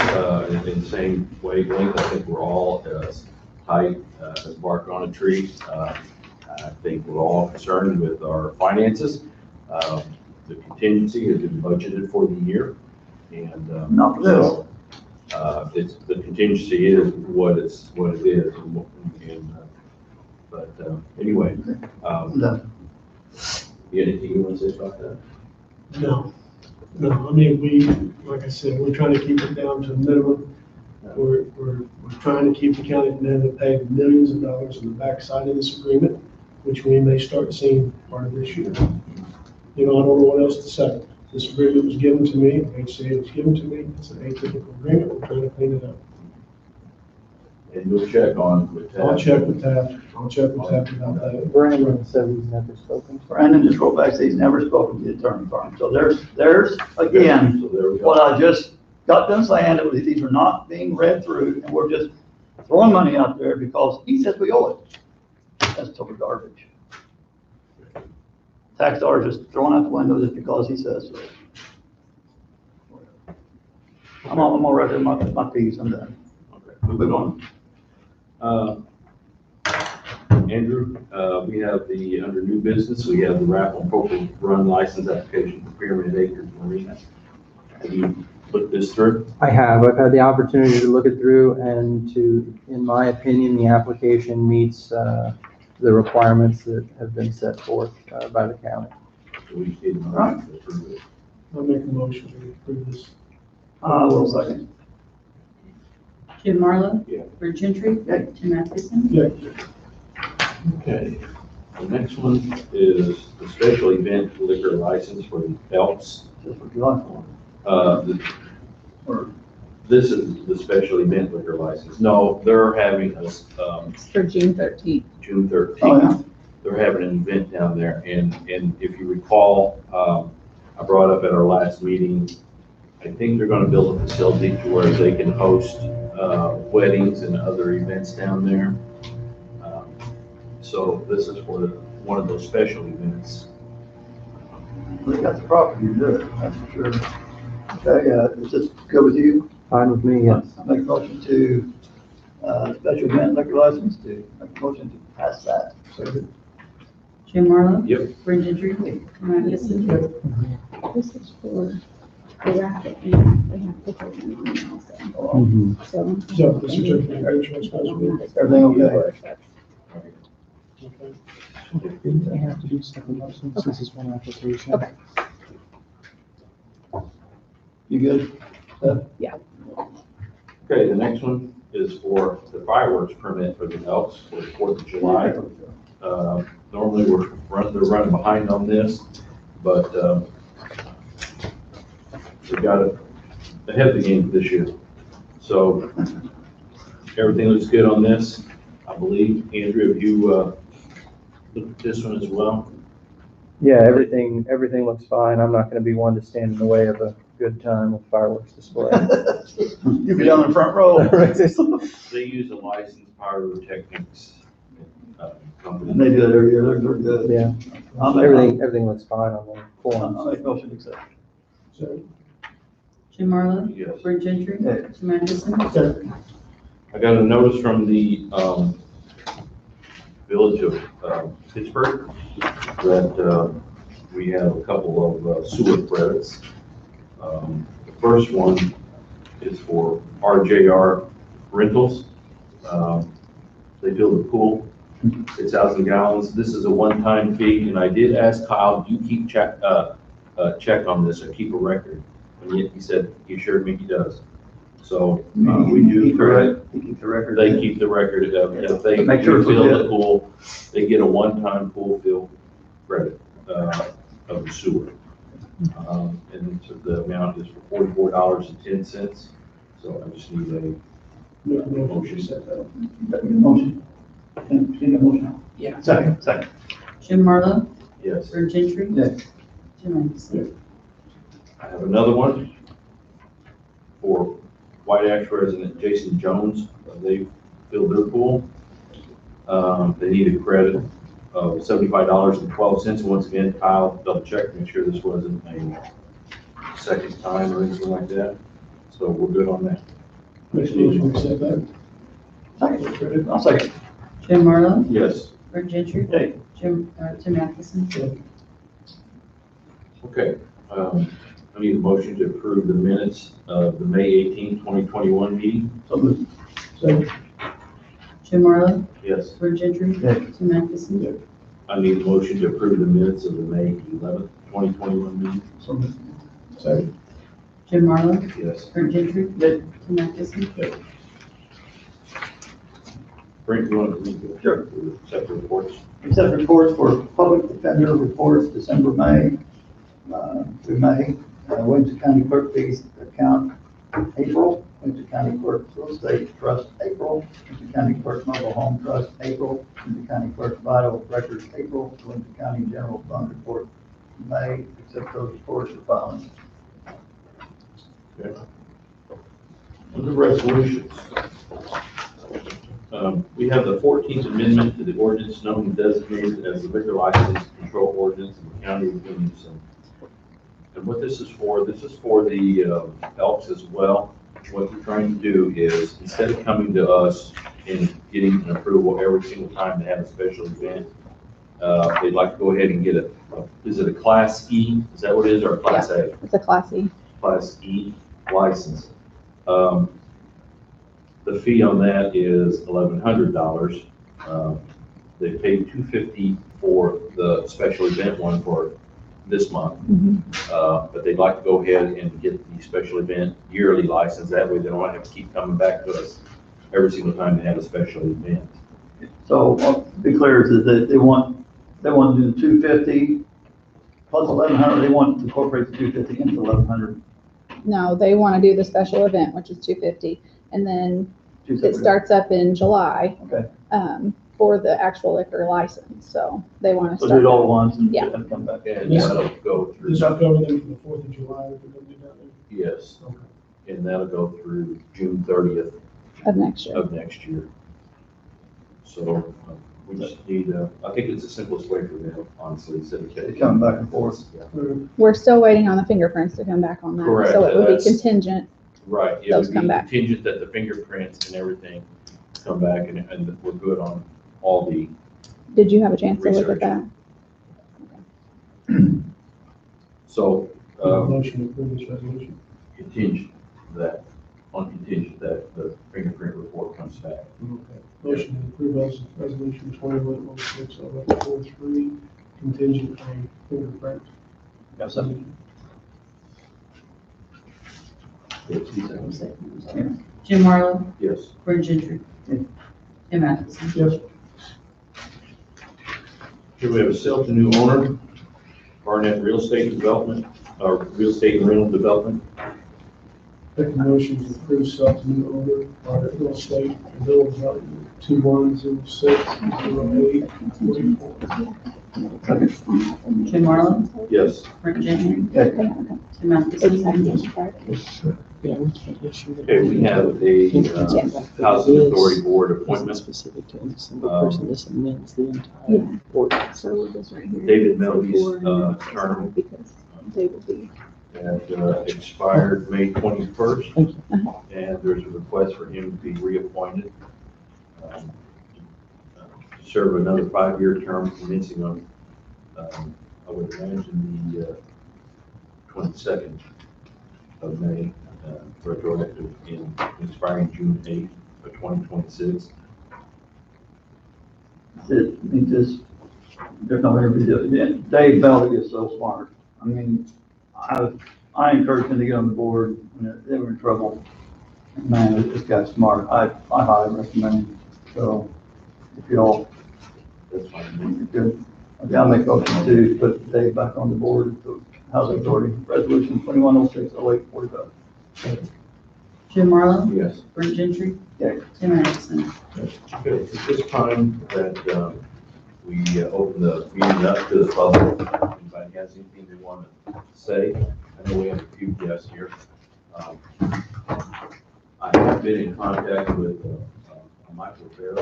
in the same wavelength. I think we're all as tight as bark on a tree. I think we're all concerned with our finances. The contingency has been budgeted for the year, and Not for this. the contingency is what it is. But anyway, I'm done. you got anything you want to say about that? No, I mean, like I said, we're trying to keep it down to a minimum. We're trying to keep the county from having to pay millions of dollars on the backside of this agreement, which we may start seeing part of this year. I don't know what else to say. This agreement was given to me, I hate to say it was given to me, it's an atypical agreement, we're trying to clean it up. And you'll check on with I'll Tab. check with Taft about that. Brandon said he's never spoken. Brandon just wrote back, says he's never spoken to the attorney firm. So there's again, So there we go. what I just got done saying, that these are not being read through, and we're just throwing money out there because he says we owe it. That's total garbage. Tax dollars just thrown out the window just because he says so. I'm all ready with my piece, I'm done. Okay. Move on. Andrew, we have under new business, we have the raffle poker run license application for Pyramid Acres Marina. Have you looked this through? I have. I've had the opportunity to look it through, and in my opinion, the application meets the requirements that have been set forth by the county. So we just need a motion to approve it. I'll make a motion to approve this. Will second. Jim Marlowe? Yeah. Rjr Gentry? Yeah. Tim Atkinson? Yeah, Okay. The next one is the special event liquor license for the Elks. Just for July 4th. Or This is the special event liquor license. No, they're having a, It's for June 13th. June 13th. Oh, yeah. They're having an event down there, and if you recall, I brought up at our last meeting, I think they're gonna build a facility to where they can host, weddings and other events down there. So this is for one of those special events. They got the property to do it, that's for sure. Okay, is this good with you? Fine with me, yes. I make a motion to, special event liquor license to, make a motion to pass that. Jim Marlowe? Yep. Rjr Gentry? Tim Atkinson? This is for the rabbit, and we have to take them on also. So. So the certificate of insurance goes with it. Everything okay? Okay. Didn't they have to do second license? This is one application. Okay. You good? Okay, the next one is for the fireworks permit for the Elks for the 4th of July. Normally they're running behind on this, but, we got it ahead of the game this year. So everything looks good on this, I believe. Andrew, have you, looked at this one as well? Yeah, everything looks fine. I'm not gonna be one to stand in the way of a good time with fireworks display. You be down in the front row. They use a licensed pyrotechnics company. They do it every year, they're good. Yeah, I'll make- everything looks fine on the I'll forms. make a motion to accept. So, Jim Marlowe? Yes. Rjr Gentry? Yeah. Tim Atkinson? okay. I got a notice from the village of Pittsburgh that we have a couple of sewer credits. The first one is for Rjr Rentals. They build a pool, 6,000 gallons. This is a one-time fee, and I did ask Kyle, do you keep check on this or keep a record? And yet he said, he assured me he does. So we do credit. You keep the record. They keep the record of, if they Make sure it's fill the legit. pool, they get a one-time pool fill credit, of the sewer. And so the amount is for $44.10. So I just need a Make a motion to motion. set that up. Motion. Can you get a motion? Yeah. Second. Jim Marlowe, Yes. Rjr Gentry, Yes. Jim Anderson. I have another one for White Ash resident Jason Jones. They filled their pool. They need a credit of $75.12. Once again, Kyle double checked, make sure this wasn't a second time or anything like that. So we're good on that. Make a motion to set that. Second. I'll second. Jim Marlowe, Yes. Rjr Gentry, Yay. Tim Anderson. Okay. I need a motion to approve the minutes of the May 18, 2021 meeting. So moved. Second. Jim Marlowe, Yes. Rjr Gentry, Yay. Tim Anderson. I need a motion to approve the minutes of the May 11th, 2021 meeting. So moved. Second. Jim Marlowe, Yes. Rjr Gentry, Yay. Tim Anderson. Frank, you want to read the Sure. separate reports? Accept reports for public defender reports December, May, through May. Winter County Clerk fees account, April. Winter County Clerk Real Estate Trust, April. Winter County Clerk Mobile Home Trust, April. Winter County Clerk Vital Records, April. Winter County General Fund report, May. Accept those reports for filing. Okay. Under resolutions, we have the 14th Amendment to the ordinance known and designated as the liquor license control ordinance in the county of Williamson. And what this is for the Elks as well. What we're trying to do is, instead of coming to us and getting an approval every single time they have a special event, they'd like to go ahead and get is it a Class E? Is that what it is, or a Class A? It's a classy. Class E license. The fee on that is $1,100. They paid $250 for the special event one for this month. But they'd like to go ahead and get the special event yearly license. That way they don't have to keep coming back to us every single time they have a special event. So, to be clear, is that they want to do the 250 plus 1,100, they want to incorporate the 250 into 1,100. No, they want to do the special event, which is $250, and then it starts up in July, Okay, for the actual liquor license, so they want to so do start. it all at once and Yeah. then come back. And that'll go through, Does that cover them for the 4th of July? If we're gonna do that then? yes, Okay. and that'll go through June 30th Of next year. of next year. So we just need, I think it's the simplest way for them, honestly, instead of They come back and forth. Yeah. We're still waiting on the fingerprints to come back on that, Correct, so it would be that's- contingent. Right, it Those would be come back. contingent that the fingerprints and everything come back and we're good on all the Did you have a chance to look at research. that? So, Motion to approve this resolution. contingent that the fingerprint report comes back. Motion to approve resolution 2106/043, contingent on fingerprint. Got something? Jim Marlowe, Yes. Rjr Gentry, Yeah. Tim Anderson. Yes. Here we have a sale to new owner, Barnett Real Estate Development, or Real Estate and Rental Development. Make a motion to approve sale to new owner, Rjr Real Estate, bill value 2106/0844. Jim Marlowe, Yes. Rjr Gentry, Yeah. Tim Anderson. Okay, we have a Housing Authority Board appointment. Specific to any single person, this amends the Yeah. entire ordinance. So this right here. David Melby's term Because they will be. that expired May 21st. Thank you. And there's a request for him to be reappointed. To serve another 5-year term commencing on, I would imagine the 22nd of May, retroactive in expiring June 8th of 2026. It, I mean, just, there's no way to do it. Dave Belly is so smart. I mean, I encouraged him to get on the board when they were in trouble. Man, this guy's smart. I highly recommend him. So if y'all, That's fine. good. I'll make a motion to put Dave back on the board to Housing Authority, Resolution 2106-08-45. Jim Marlowe, Yes. Brent Gentry, Yeah. Tim Anderson. Okay, at this time that we open the meeting up to the public, if anybody has anything they want to say, I know we have a few guests here. I have been in contact with Michael Barry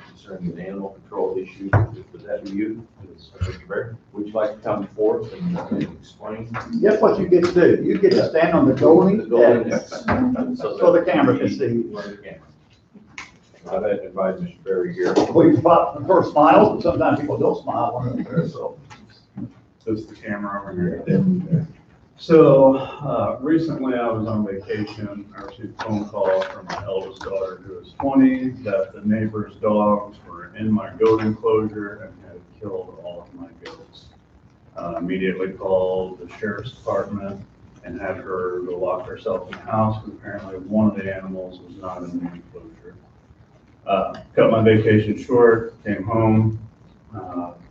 concerning the animal control issue. Would that be you, Mr. Barry? Would you like to come forth and explain? Guess what you get to do? You get to stand on the golden edge, so the camera can see. I'd advise Mr. Barry here. We spot the first smile, but sometimes people don't smile when they're there, so. Is the camera over here? So, recently I was on vacation. I received a phone call from my eldest daughter, who is 20, that the neighbor's dogs were in my goat enclosure and had killed all of my goats. Immediately called the sheriff's department and had her go lock herself in the house, because apparently one of the animals was not in the enclosure. Cut my vacation short, came home.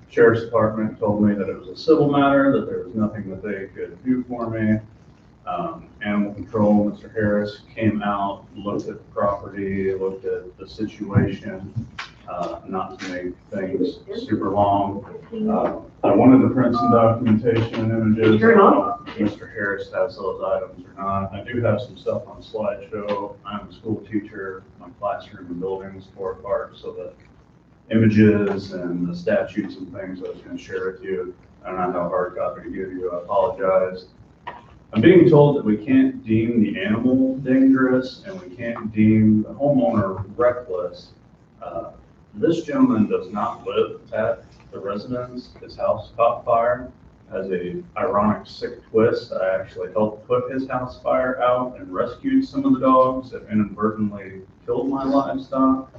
Sheriff's Department told me that it was a civil matter, that there was nothing that they could do for me. Animal Control, Mr. Harris, came out, looked at the property, looked at the situation, not to make things super long. I wanted to print some documentation and images. I don't know if Mr. Harris has those items or not. I do have some stuff on slideshow. I'm a school teacher. My classroom and buildings tore apart, so that images and the statutes and things I was going to share with you. I don't know how hard copy to give you. I apologize. I'm being told that we can't deem the animal dangerous and we can't deem the homeowner reckless. This gentleman does not live at the residence. His house caught fire. As a ironic sick twist, I actually helped put his house fire out and rescued some of the dogs that inadvertently killed my livestock.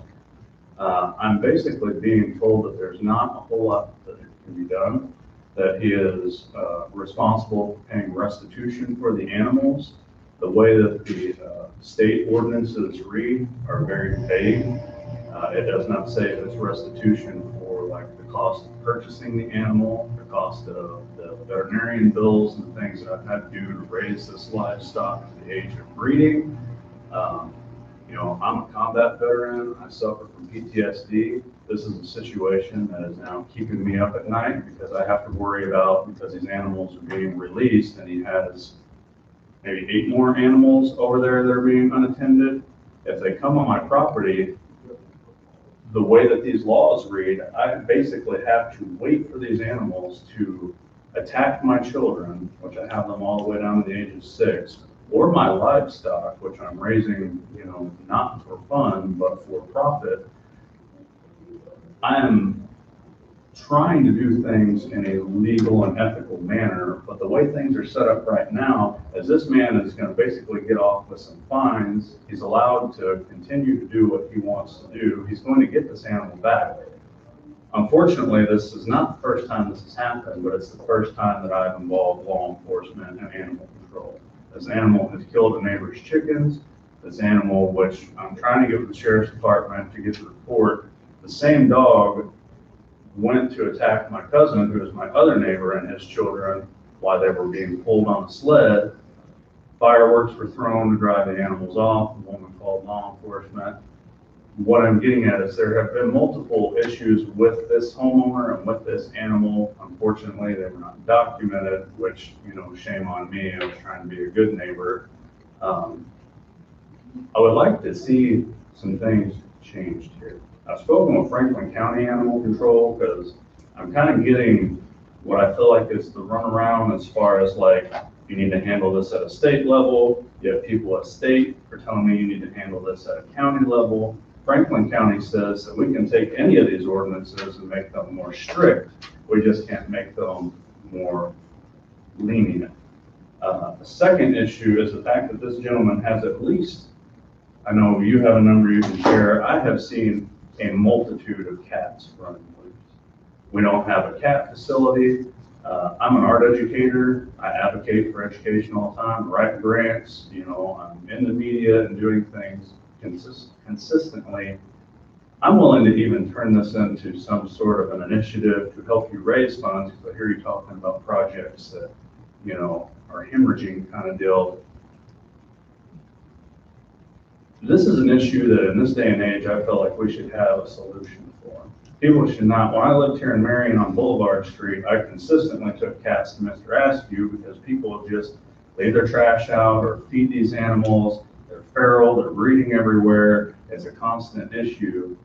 I'm basically being told that there's not a whole lot that can be done, that he is responsible for paying restitution for the animals. The way that the state ordinances read are very vague. It does not say if it's restitution for like the cost of purchasing the animal, the cost of the veterinarian bills and the things that I've had to do to raise this livestock to the age of breeding. You know, I'm a combat veteran. I suffer from PTSD. This is a situation that is now keeping me up at night because I have to worry about, because these animals are being released and he has maybe 8 more animals over there that are being unattended. If they come on my property, the way that these laws read, I basically have to wait for these animals to attack my children, which I have them all the way down to the age of 6, or my livestock, which I'm raising, you know, not for fun, but for profit. I am trying to do things in a legal and ethical manner, but the way things are set up right now is this man is going to basically get off with some fines. He's allowed to continue to do what he wants to do. He's going to get this animal back. Unfortunately, this is not the first time this has happened, but it's the first time that I've involved law enforcement and animal control. This animal has killed a neighbor's chickens. This animal, which I'm trying to get with the sheriff's department to get the report, the same dog went to attack my cousin, who is my other neighbor, and his children while they were being pulled on a sled. Fireworks were thrown to drive the animals off. The woman called law enforcement. What I'm getting at is there have been multiple issues with this homeowner and with this animal. Unfortunately, they were not documented, which, you know, shame on me. I was trying to be a good neighbor. I would like to see some things changed here. I've spoken with Franklin County Animal Control because I'm kind of getting what I feel like is the runaround as far as like, you need to handle this at a state level. You have people at state for telling me you need to handle this at a county level. Franklin County says that we can take any of these ordinances and make them more strict. We just can't make them more lenient. The second issue is the fact that this gentleman has at least, I know you have a number you can share, I have seen a multitude of cats running loose. We don't have a cat facility. I'm an art educator. I advocate for education all the time, write grants, you know, I'm in the media and doing things consistently. I'm willing to even turn this into some sort of an initiative to help you raise funds, because I hear you talking about projects that or hemorrhaging kind of deal. This is an issue that in this day and age, I feel like we should have a solution for. People should not, when I lived here in Marion on Boulevard Street, I consistently took cats to Mr. Askew because people just leave their trash out or feed these animals. They're feral, they're breeding everywhere. It's a constant issue.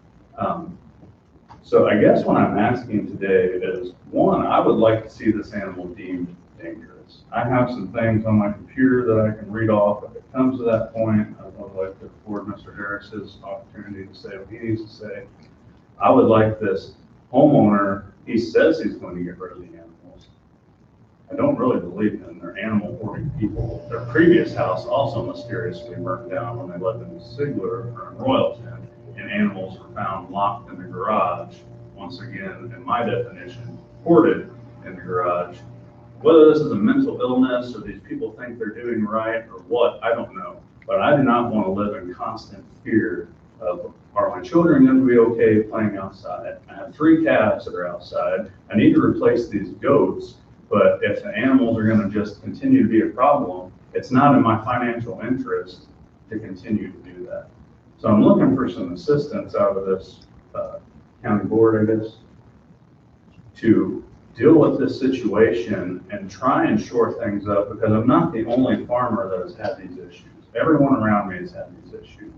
So I guess what I'm asking today is, one, I would like to see this animal deemed dangerous. I have some things on my computer that I can read off. If it comes to that point, I would like to afford Mr. Harris's opportunity to say what he needs to say. I would like this homeowner, he says he's going to get rid of the animals. I don't really believe him. They're animal hoarding people. Their previous house also mysteriously burned down when they lived in Sigler or in Royalton, and animals were found locked in the garage. Once again, in my definition, hoarded in the garage. Whether this is a mental illness or these people think they're doing right or what, I don't know. But I do not want to live in constant fear of, are my children going to be okay playing outside? I have 3 calves that are outside. I need to replace these goats, but if the animals are going to just continue to be a problem, it's not in my financial interest to continue to do that. So I'm looking for some assistance out of this county board, I guess, to deal with this situation and try and shore things up, because I'm not the only farmer that has had these issues. Everyone around me has had these issues.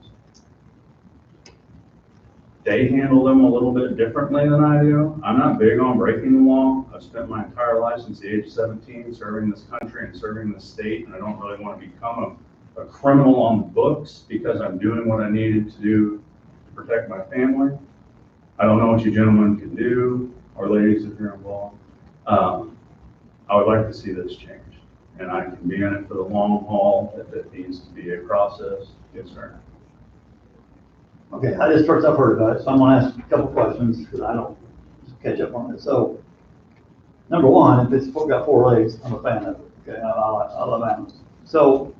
They handle them a little bit differently than I do. I'm not big on breaking the law. I've spent my entire life since the age of 17 serving this country and serving this state, and I don't really want to become a criminal on the books because I'm doing what I needed to do to protect my family. I don't know what you gentlemen can do, or ladies if you're involved. I would like to see this change, and I can be in it for the long haul if it needs to be a process. Yes, sir. Okay, I just first I've heard about it, so I'm gonna ask a couple questions because I don't just catch up on it. So, number one, if it's got 4 legs, I'm a fan of it. Okay, I love animals. So,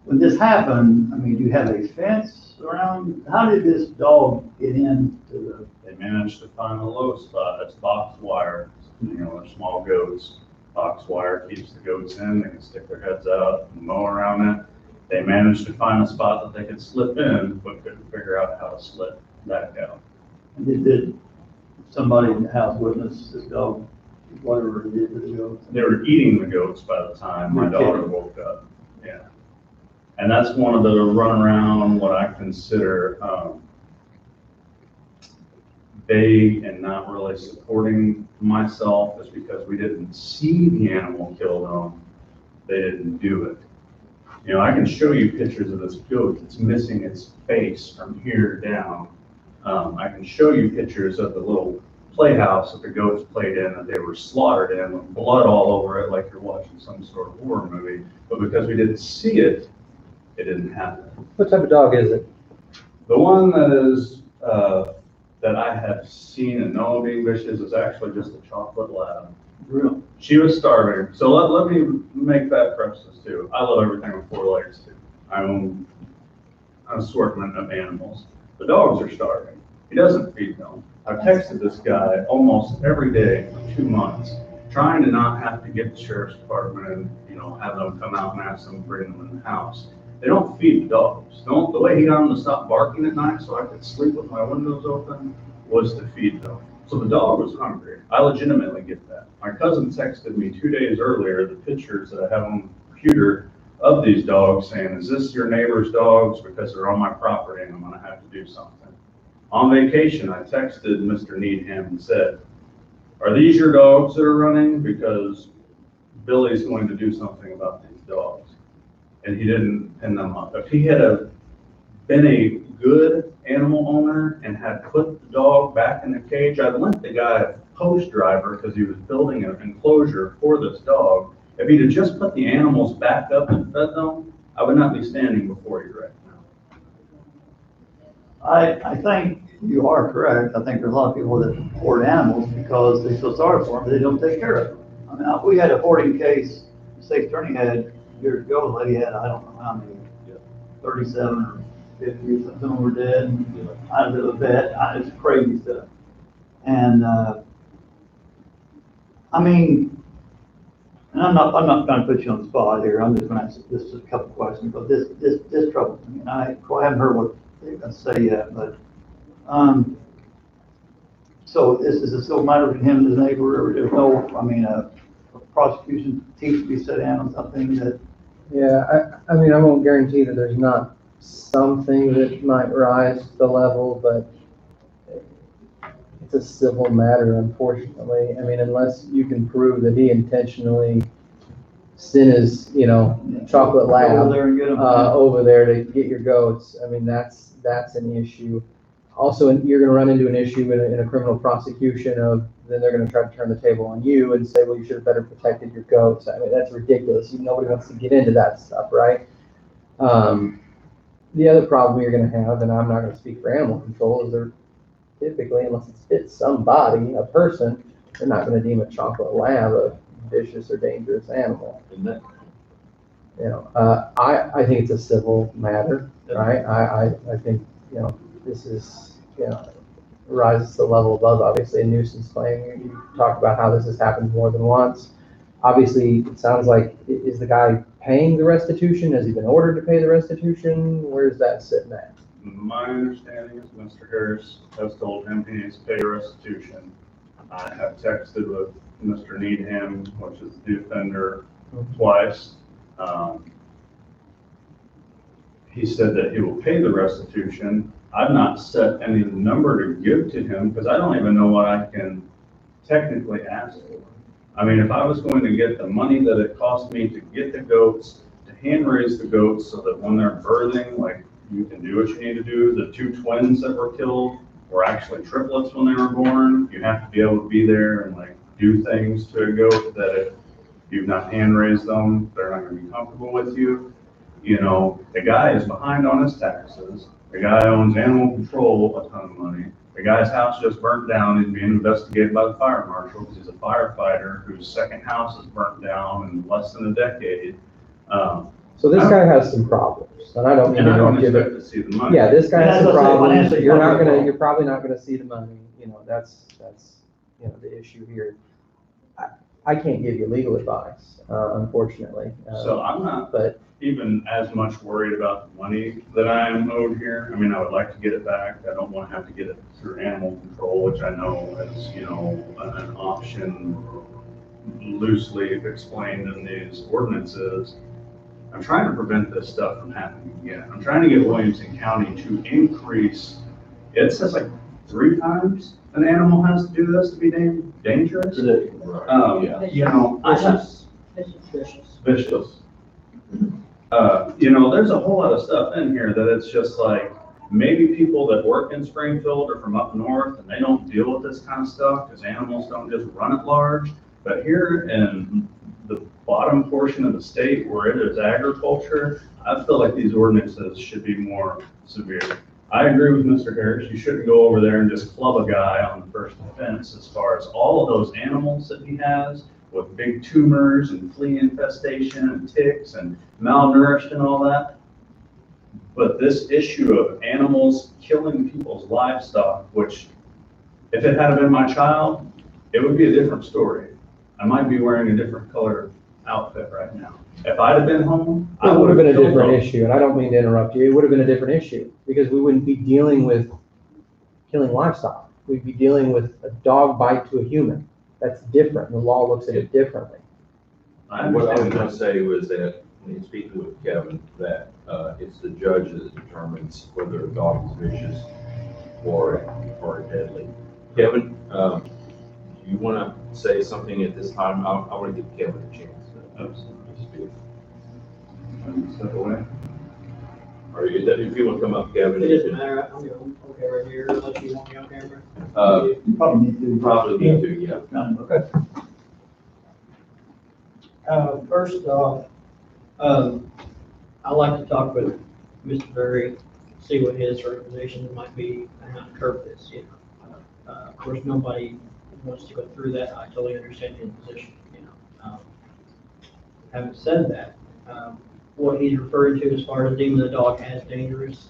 when this happened, I mean, do you have a fence around? How did this dog get into the? They managed to find a low spot. That's box wire. They're small goats. Box wire keeps the goats in. They can stick their heads out and mow around it. They managed to find a spot that they could slip in, but couldn't figure out how to slip back out. Did somebody in the house witness this dog, whatever it did to the goats? They were eating the goats by the time my daughter woke up. Yeah. And that's one of the runaround, what I consider vague and not really supporting myself, is because we didn't see the animal kill them. They didn't do it. I can show you pictures of this goat that's missing its face from here down. I can show you pictures of the little playhouse that the goats played in, that they were slaughtered in with blood all over it, like you're watching some sort of horror movie. But because we didn't see it, it didn't happen. What type of dog is it? The one that is that I have seen and know being vicious is actually just a chocolate lab. Really? She was starving. So let me make that preface too. I love everything with 4 legs too. I own an assortment of animals. The dogs are starving. He doesn't feed them. I've texted this guy almost every day for 2 months, trying to not have to get the sheriff's department and have them come out and ask them to bring them in the house. They don't feed the dogs. The way he got them to stop barking at night so I could sleep with my windows open was to feed them. So the dog was hungry. I legitimately get that. My cousin texted me 2 days earlier the pictures that I have on the computer of these dogs, saying, is this your neighbor's dogs? Because they're on my property and I'm gonna have to do something. On vacation, I texted Mr. Needham and said, are these your dogs that are running? Because Billy's going to do something about these dogs. And he didn't pin them up. If he had been a good animal owner and had put the dog back in the cage, I'd lent the guy a post driver because he was building an enclosure for this dog. If he'd have just put the animals back up and fed them, I would not be standing before you right now. I think you are correct. I think there's a lot of people that hoard animals because they feel sorry for them, but they don't take care of them. I mean, we had a hoarding case, the state attorney had years ago, the lady had, I don't know how many, 37 or 50 or something were dead. I was a vet. It's crazy stuff. And I mean, And I'm not trying to put you on the spot here, I'm just gonna ask just a couple questions, but this troubles me, and I haven't heard what they're gonna say yet, but, so is it still a matter of him and his neighbor, or there's no, I mean, a prosecution teeth to be set down on something that, Yeah, I mean, I won't guarantee that there's not something that might rise to the level, but it's a civil matter, unfortunately. I mean, unless you can prove that he intentionally sent his, chocolate Go lab, over there and get 'em. over there to get your goats, I mean, that's an issue. Also, you're gonna run into an issue in a criminal prosecution of, then they're gonna try to turn the table on you and say, well, you should have better protected your goats. I mean, that's ridiculous. Nobody wants to get into that stuff, right? The other problem you're gonna have, and I'm not gonna speak for animal control, is they're typically, unless it's hit somebody, a person, they're not gonna deem a chocolate lab a vicious or dangerous animal. Isn't that? I think it's a civil matter, right? I think, this is, rises to the level above, obviously, a nuisance claim. You talk about how this has happened more than once. Obviously, it sounds like, is the guy paying the restitution? Has he been ordered to pay the restitution? Where's that sitting at? My understanding is Mr. Harris has told him he needs to pay restitution. I have texted with Mr. Needham, which is the offender, twice. He said that he will pay the restitution. I've not set any number to give to him because I don't even know what I can technically ask for. I mean, if I was going to get the money that it cost me to get the goats, to hand raise the goats so that when they're birthing, like, you can do what you need to do. The two twins that were killed were actually triplets when they were born. You have to be able to be there and like do things to a goat that if you've not hand raised them, they're not going to be comfortable with you. The guy is behind on his taxes. The guy owns animal control a ton of money. The guy's house just burnt down and being investigated by the fire marshal because he's a firefighter whose second house is burnt down in less than a decade. So this guy has some problems, and I don't mean And I don't to give expect it. to see the money. Yeah, this guy has Yeah, some that's what I say, problems. financially, You're probably not gonna see the money. That's the issue here. I can't give you legal advice, unfortunately. So I'm not But even as much worried about the money that I am owed here. I mean, I would like to get it back. I don't want to have to get it through animal control, which I know is, an option loosely explained in these ordinances. I'm trying to prevent this stuff from happening again. I'm trying to get Williamson County to increase, it says like 3 times an animal has to do this to be dangerous. Yeah. I have vicious. There's a whole lot of stuff in here that it's just like, maybe people that work in Springfield are from up north and they don't deal with this kind of stuff because animals don't just run at large. But here in the bottom portion of the state where it is agriculture, I feel like these ordinances should be more severe. I agree with Mr. Harris. You shouldn't go over there and just club a guy on the first offense as far as all of those animals that he has with big tumors and flea infestation and ticks and malnourished and all that. But this issue of animals killing people's livestock, which if it had been my child, it would be a different story. I might be wearing a different color outfit right now. If I'd have been home, I it would have been a different killed issue, and I don't mean to interrupt you. It would have been a different issue because we wouldn't be dealing with killing livestock. We'd be dealing with a dog bite to a human. That's different. The law looks at it differently. I What I was understand gonna that. say was that, when you speak with Kevin, that it's the judge that determines whether a dog is vicious or deadly. Kevin, you wanna say something at this time? I wanna give Kevin a chance to speak. Step away. Or if you wanna come up, Kevin. It doesn't matter, I'm okay right here, unless you want me on camera. You probably need to. Probably need to, yeah. Okay. First off, I'd like to talk with Mr. Berry, see what his recommendations might be and how to curb this, Of course, nobody wants to go through that, I totally understand his position, Having said that, what he's referring to as far as deeming the dog as dangerous,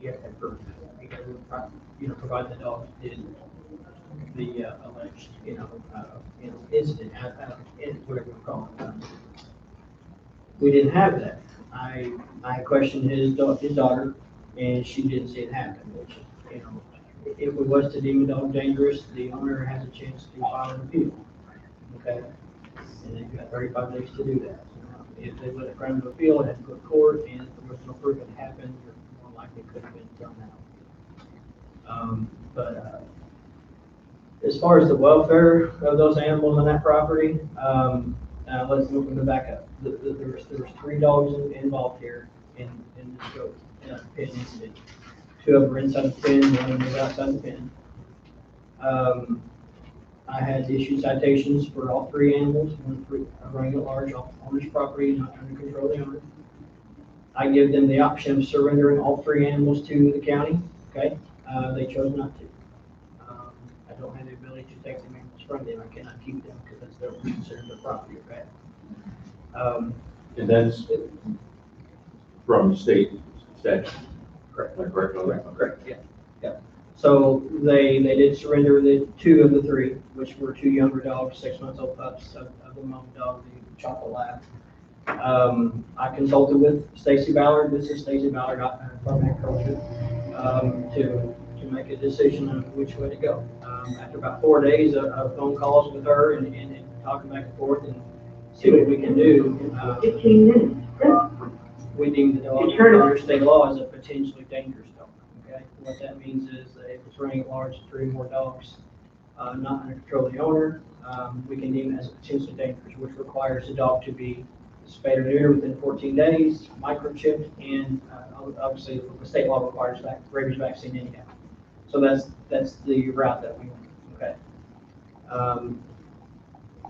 you have to have proof. You got to, provide the dog did the alleged, incident, whatever you call it. We didn't have that. I questioned his daughter, and she didn't see it happen, which, if it was to deem a dog dangerous, the owner has a chance to file an appeal, okay? And they've got 35 days to do that. If they let a criminal appeal, it had to go to court, and if there was no proof it happened, more likely it could have been thrown out. But as far as the welfare of those animals on that property, let's look at the back up. There was 3 dogs involved here in the scope, pin incident. 2 of them were inside the pen, 1 of them was outside the pen. I had issued citations for all 3 animals, one for running at large off owner's property, not under control of the owner. I give them the option of surrendering all 3 animals to the county, okay? They chose not to. I don't have the ability to take them from them. I cannot keep them because that's their considered their property, okay? And that's from state statute. Correct. Am I correct on that? Correct, yeah. So they did surrender the 2 of the 3, which were 2 younger dogs, 6 months old pups of the mom dog, the chocolate lab. I consulted with Stacy Ballard. This is Stacy Ballard, Department of Agriculture, to make a decision on which way to go. After about 4 days of phone calls with her and talking back and forth and see what we can do, 15 minutes. we deem the dog under state law as a potentially dangerous dog. Okay, what that means is that if it's running at large, 3 more dogs, not under control of the owner, we can deem it as potentially dangerous, which requires the dog to be spayed or neutered within 14 days, microchipped, and obviously the state law requires rabies vaccine anyhow. So that's the route that we went. Okay.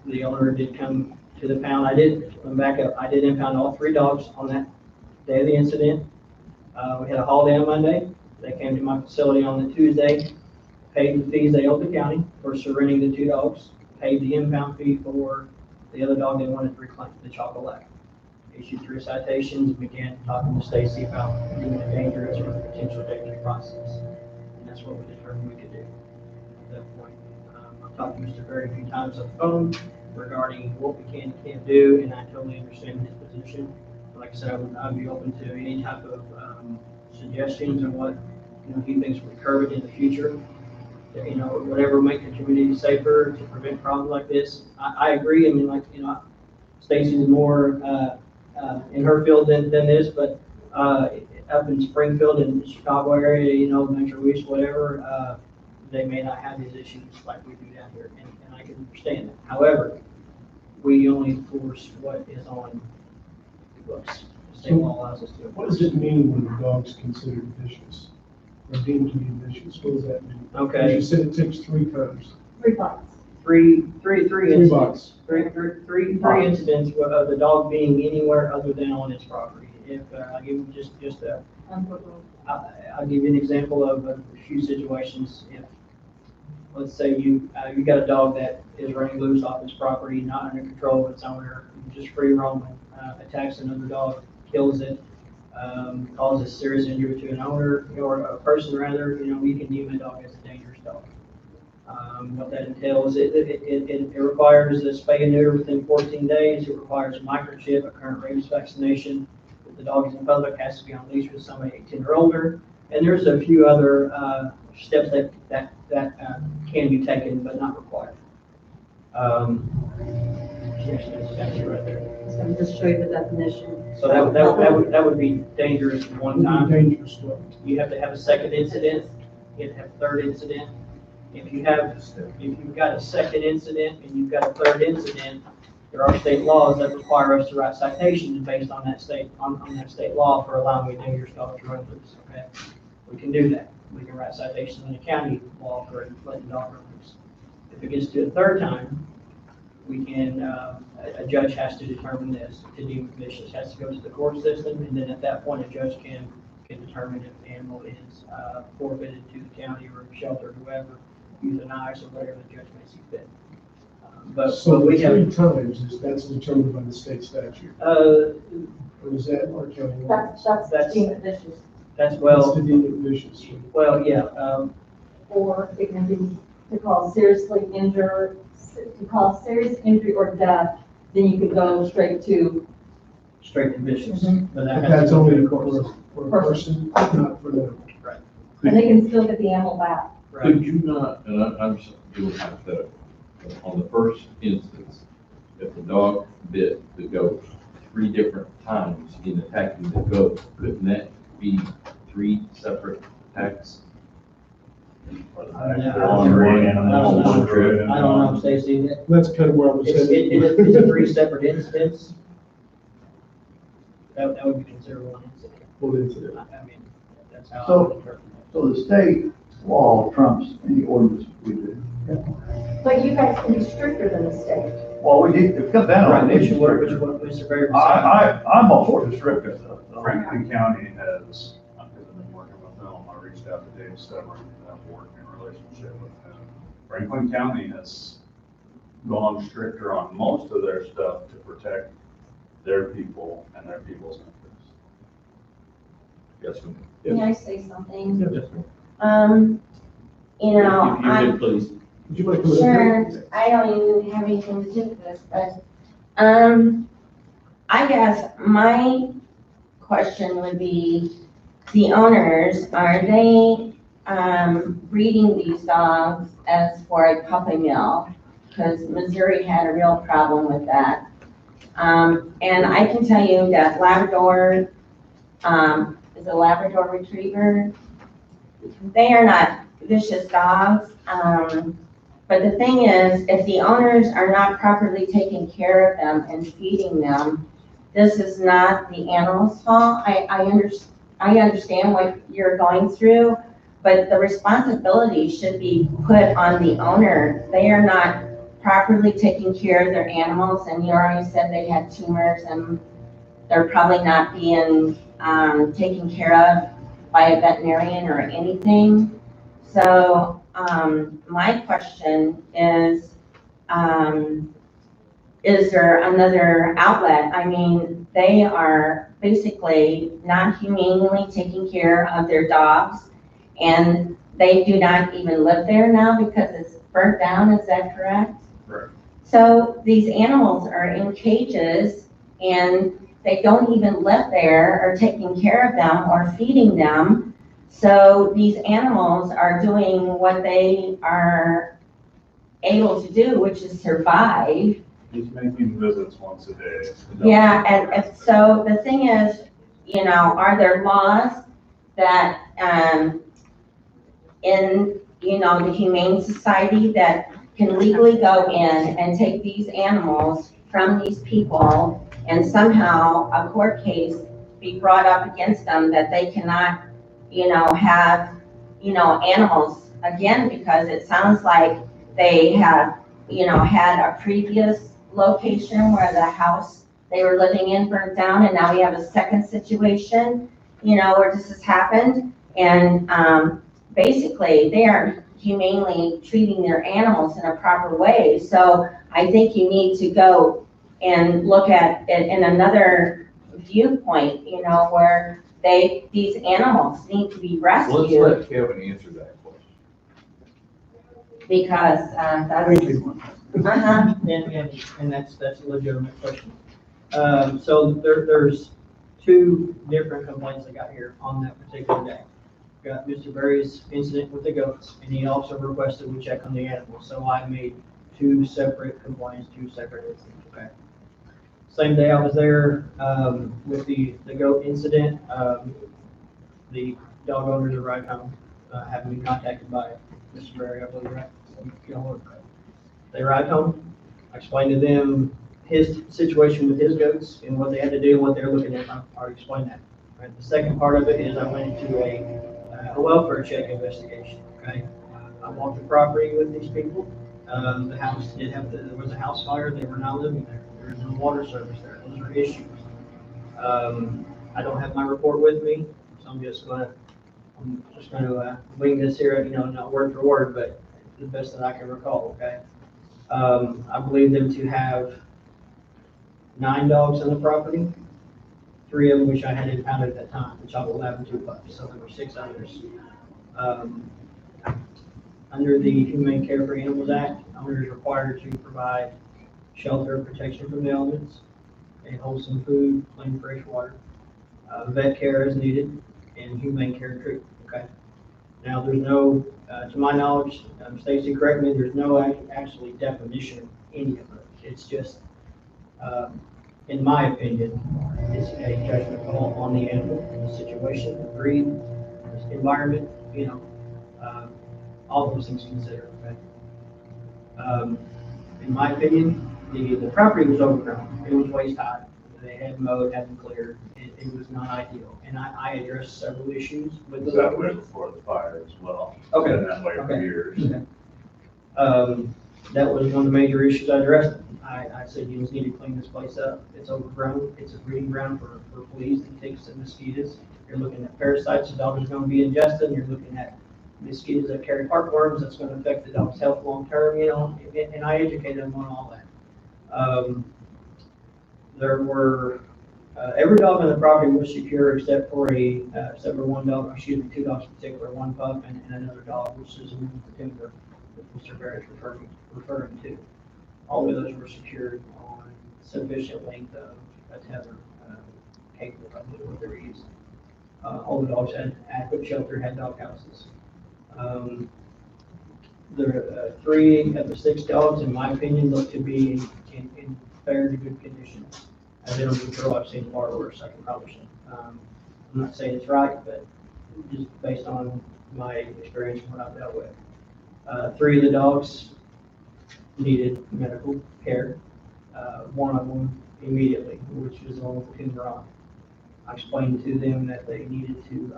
The owner did come to the pound. I did impound all 3 dogs on that day of the incident. We had a holiday on Monday. They came to my facility on the Tuesday, paid the fees they owed the county for surrendering the 2 dogs, paid the impound fee for the other dog they wanted to reclaim, the chocolate lab. Issued 3 citations and began talking to Stacy about doing a dangerous or potential dangerous process. And that's what we determined we could do at that point. I've talked to Mr. Berry a few times on the phone regarding what we can and can't do, and I totally understand his position. Like I said, I'd be open to any type of suggestions on what he thinks would curb it in the future. Whatever will make the community safer to prevent problems like this. I agree. I mean, Stacy's more in her field than this, but up in Springfield and the Chicago area, Metro East, whatever, they may not have these issues like we do down here, and I can understand that. However, we only enforce what is on the books. The state law allows us to. What does it mean when the dog's considered vicious or deemed to be vicious? What does that mean? Okay. You said it takes 3 times. 3 bites. Three 3 incidents. bites. Three incidents of the dog being anywhere other than on its property. If I'll give you just a, I'll give you an example of a few situations. If let's say you got a dog that is running loose off its property, not under control of its owner, just free roaming, attacks another dog, kills it, causes serious injury to an owner or a person rather, we can deem a dog as a dangerous dog. What that entails, it requires a spay and neuter within 14 days. It requires a microchip, a current rabies vaccination. If the dog is in public, has to be on leash with somebody 18 or older. And there's a few other steps that can be taken, but not required. Yes, that's right there. So I'm just show you the definition. So that would be dangerous one time. Dangerous dog. You have to have a second incident. You have to have a third incident. If you've got a second incident and you've got a third incident, there are state laws that require us to write citations based on that state law for allowing a dangerous dog to run loose. Okay, we can do that. We can write citations in the county law for letting the dog run loose. If it gets to a third time, we can a judge has to determine this to deem it vicious. Has to go to the court system, and then at that point, a judge can determine if the animal is forfeited to the county or shelter, whoever, euthanized or whatever the judge may see fit. So we have 3 times, that's determined by the state statute. Or is that our county law? That's deemed vicious. That's, That's well, to deem it vicious. well, yeah, Or it can be to cause seriously injure, to cause serious injury or death, then you could go straight to, straight to vicious. Mhm. But that But has to that's go only through the for, courts. for a person, not for them. and they can still get the animal back. Right. Could you not, and I'm just doing hypothetical, but on the first instance, if the dog bit the goat 3 different times in attacking the goat, couldn't that be 3 separate attacks? I On one animal, on one trip? I don't know, Stacy. That's kind of where I was It's, headed. it's a 3 separate incidents. That would be considered one incident. Full incident. I mean, that's how I So- would interpret it. So the state law trumps any ordinance we do. But you guys can be stricter than the state. Well, we need to cut down on Right, the what issue. Mr. Berry was I'm all for the strictness of it. Franklin County has, because I've been working with them, I reached out to Dave Stubborn, I've worked in a relationship with him. Franklin County has gone stricter on most of their stuff to protect their people and their people's interests. Yes, ma'am. Can I say something? Yes, ma'am. You know, If you I'm could, please. Would you like to? sure, I don't even have anything to do with this, but, I guess my question would be, the owners, are they, breeding these dogs as for a puppy mill? Because Missouri had a real problem with that. And I can tell you that Labrador, is a Labrador Retriever. They are not vicious dogs. But the thing is, if the owners are not properly taking care of them and feeding them, this is not the animal's fault. I understand what you're going through, but the responsibility should be put on the owner. They are not properly taking care of their animals, and you already said they had tumors, and they're probably not being taken care of by a veterinarian or anything. So my question is there another outlet? I mean, they are basically not humanely taking care of their dogs, and they do not even live there now because it's burnt down, is that correct? Correct. So these animals are in cages, and they don't even live there or taking care of them or feeding them. So these animals are doing what they are able to do, which is survive. He's making visits once a day. Yeah, and so the thing is, you know, are there laws that, in, you know, the Humane Society that can legally go in and take these animals from these people and somehow a court case be brought up against them that they cannot, you know, have, you know, animals again, because it sounds like they have, you know, had a previous location where the house they were living in burnt down, and now we have a second situation, you know, where this has happened. And basically, they aren't humanely treating their animals in a proper way. So I think you need to go and look at it in another viewpoint, you know, where these animals need to be Let's rescued, let Kevin answer that question. because Thank that's, you. uh-huh. And that's a legitimate question. So there's 2 different complaints I got here on that particular day. Got Mr. Berry's incident with the goats, and he also requested we check on the animals. So I made 2 separate complaints, 2 separate incidents, okay? Same day I was there, with the goat incident, the dog owners arrived home, having been contacted by Mr. Berry, I believe, right? They arrived home, I explained to them his situation with his goats and what they had to do, what they're looking at. I already explained that. Right? The second part of it is I went into a welfare check investigation, okay? I walked the property with these people. The house did have, there was a house fire, they were not living there. There is no water service there, those are issues. I don't have my report with me, so I'm just gonna wing this here, you know, not word for word, but the best that I can recall, okay? I believe them to have 9 dogs on the property, 3 of them which I had impounded at that time, the chocolate lab and 2 pups, so there were 6 others. Under the Humane Care for Animals Act, owners are required to provide shelter, protection from the elements, and wholesome food, clean, fresh water. Vet care is needed, and humane care and treatment, okay? Now, there's no, to my knowledge, Stacy, correct me, there's no actually definition of any of it. It's just, in my opinion, it's a judgment call on the animal, the situation, the breed, the environment, all those things considered, okay? In my opinion, the property was overgrown. It was waist high. They had mowed, hadn't cleared. It was not ideal. And I addressed several issues with the Was that way owners. before the fire as well? Okay. Been that way for Okay. years. Okay. That was one of the major issues I addressed. I said, you just need to clean this place up. It's overgrown. It's a breeding ground for fleas and ticks and mosquitoes. You're looking at parasites. The dog is going to be ingested. You're looking at mosquitoes that carry heartworms. That's going to affect the dog's health long term, and I educated them on all that. There were, every dog on the property was secure except for one dog, excuse me, 2 dogs in particular, 1 pup and another dog, which is in particular that Mr. Barrett's referring to. All of those were secured on sufficient length of a tether, capable of what they were using. All the dogs had adequate shelter, had dog houses. The 3 of the 6 dogs, in my opinion, look to be in fairly good condition. I've been on the patrol, I've seen far worse, I can probably say. I'm not saying it's right, but just based on my experience and what I've dealt with. 3 of the dogs needed medical care. 1 of them immediately, which was the one with the tumor on. I explained to them that they needed to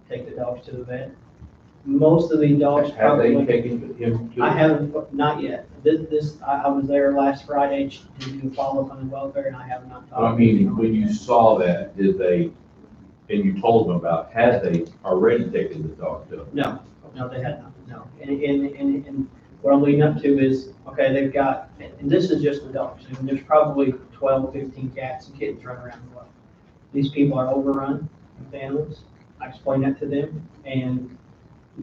take the dogs to the vet. Most of the dogs Have they probably. taken him to? I haven't, not yet. I was there last Friday to do a follow-up on the welfare, and I have not talked. I mean, when you saw that, did they, and you told them about, had they already taken the dog to? No, they had not, no. And what I'm leading up to is, okay, they've got, and this is just the dogs, and there's probably 12, 15 cats and kittens running around the well. These people are overrun with animals. I explained that to them, and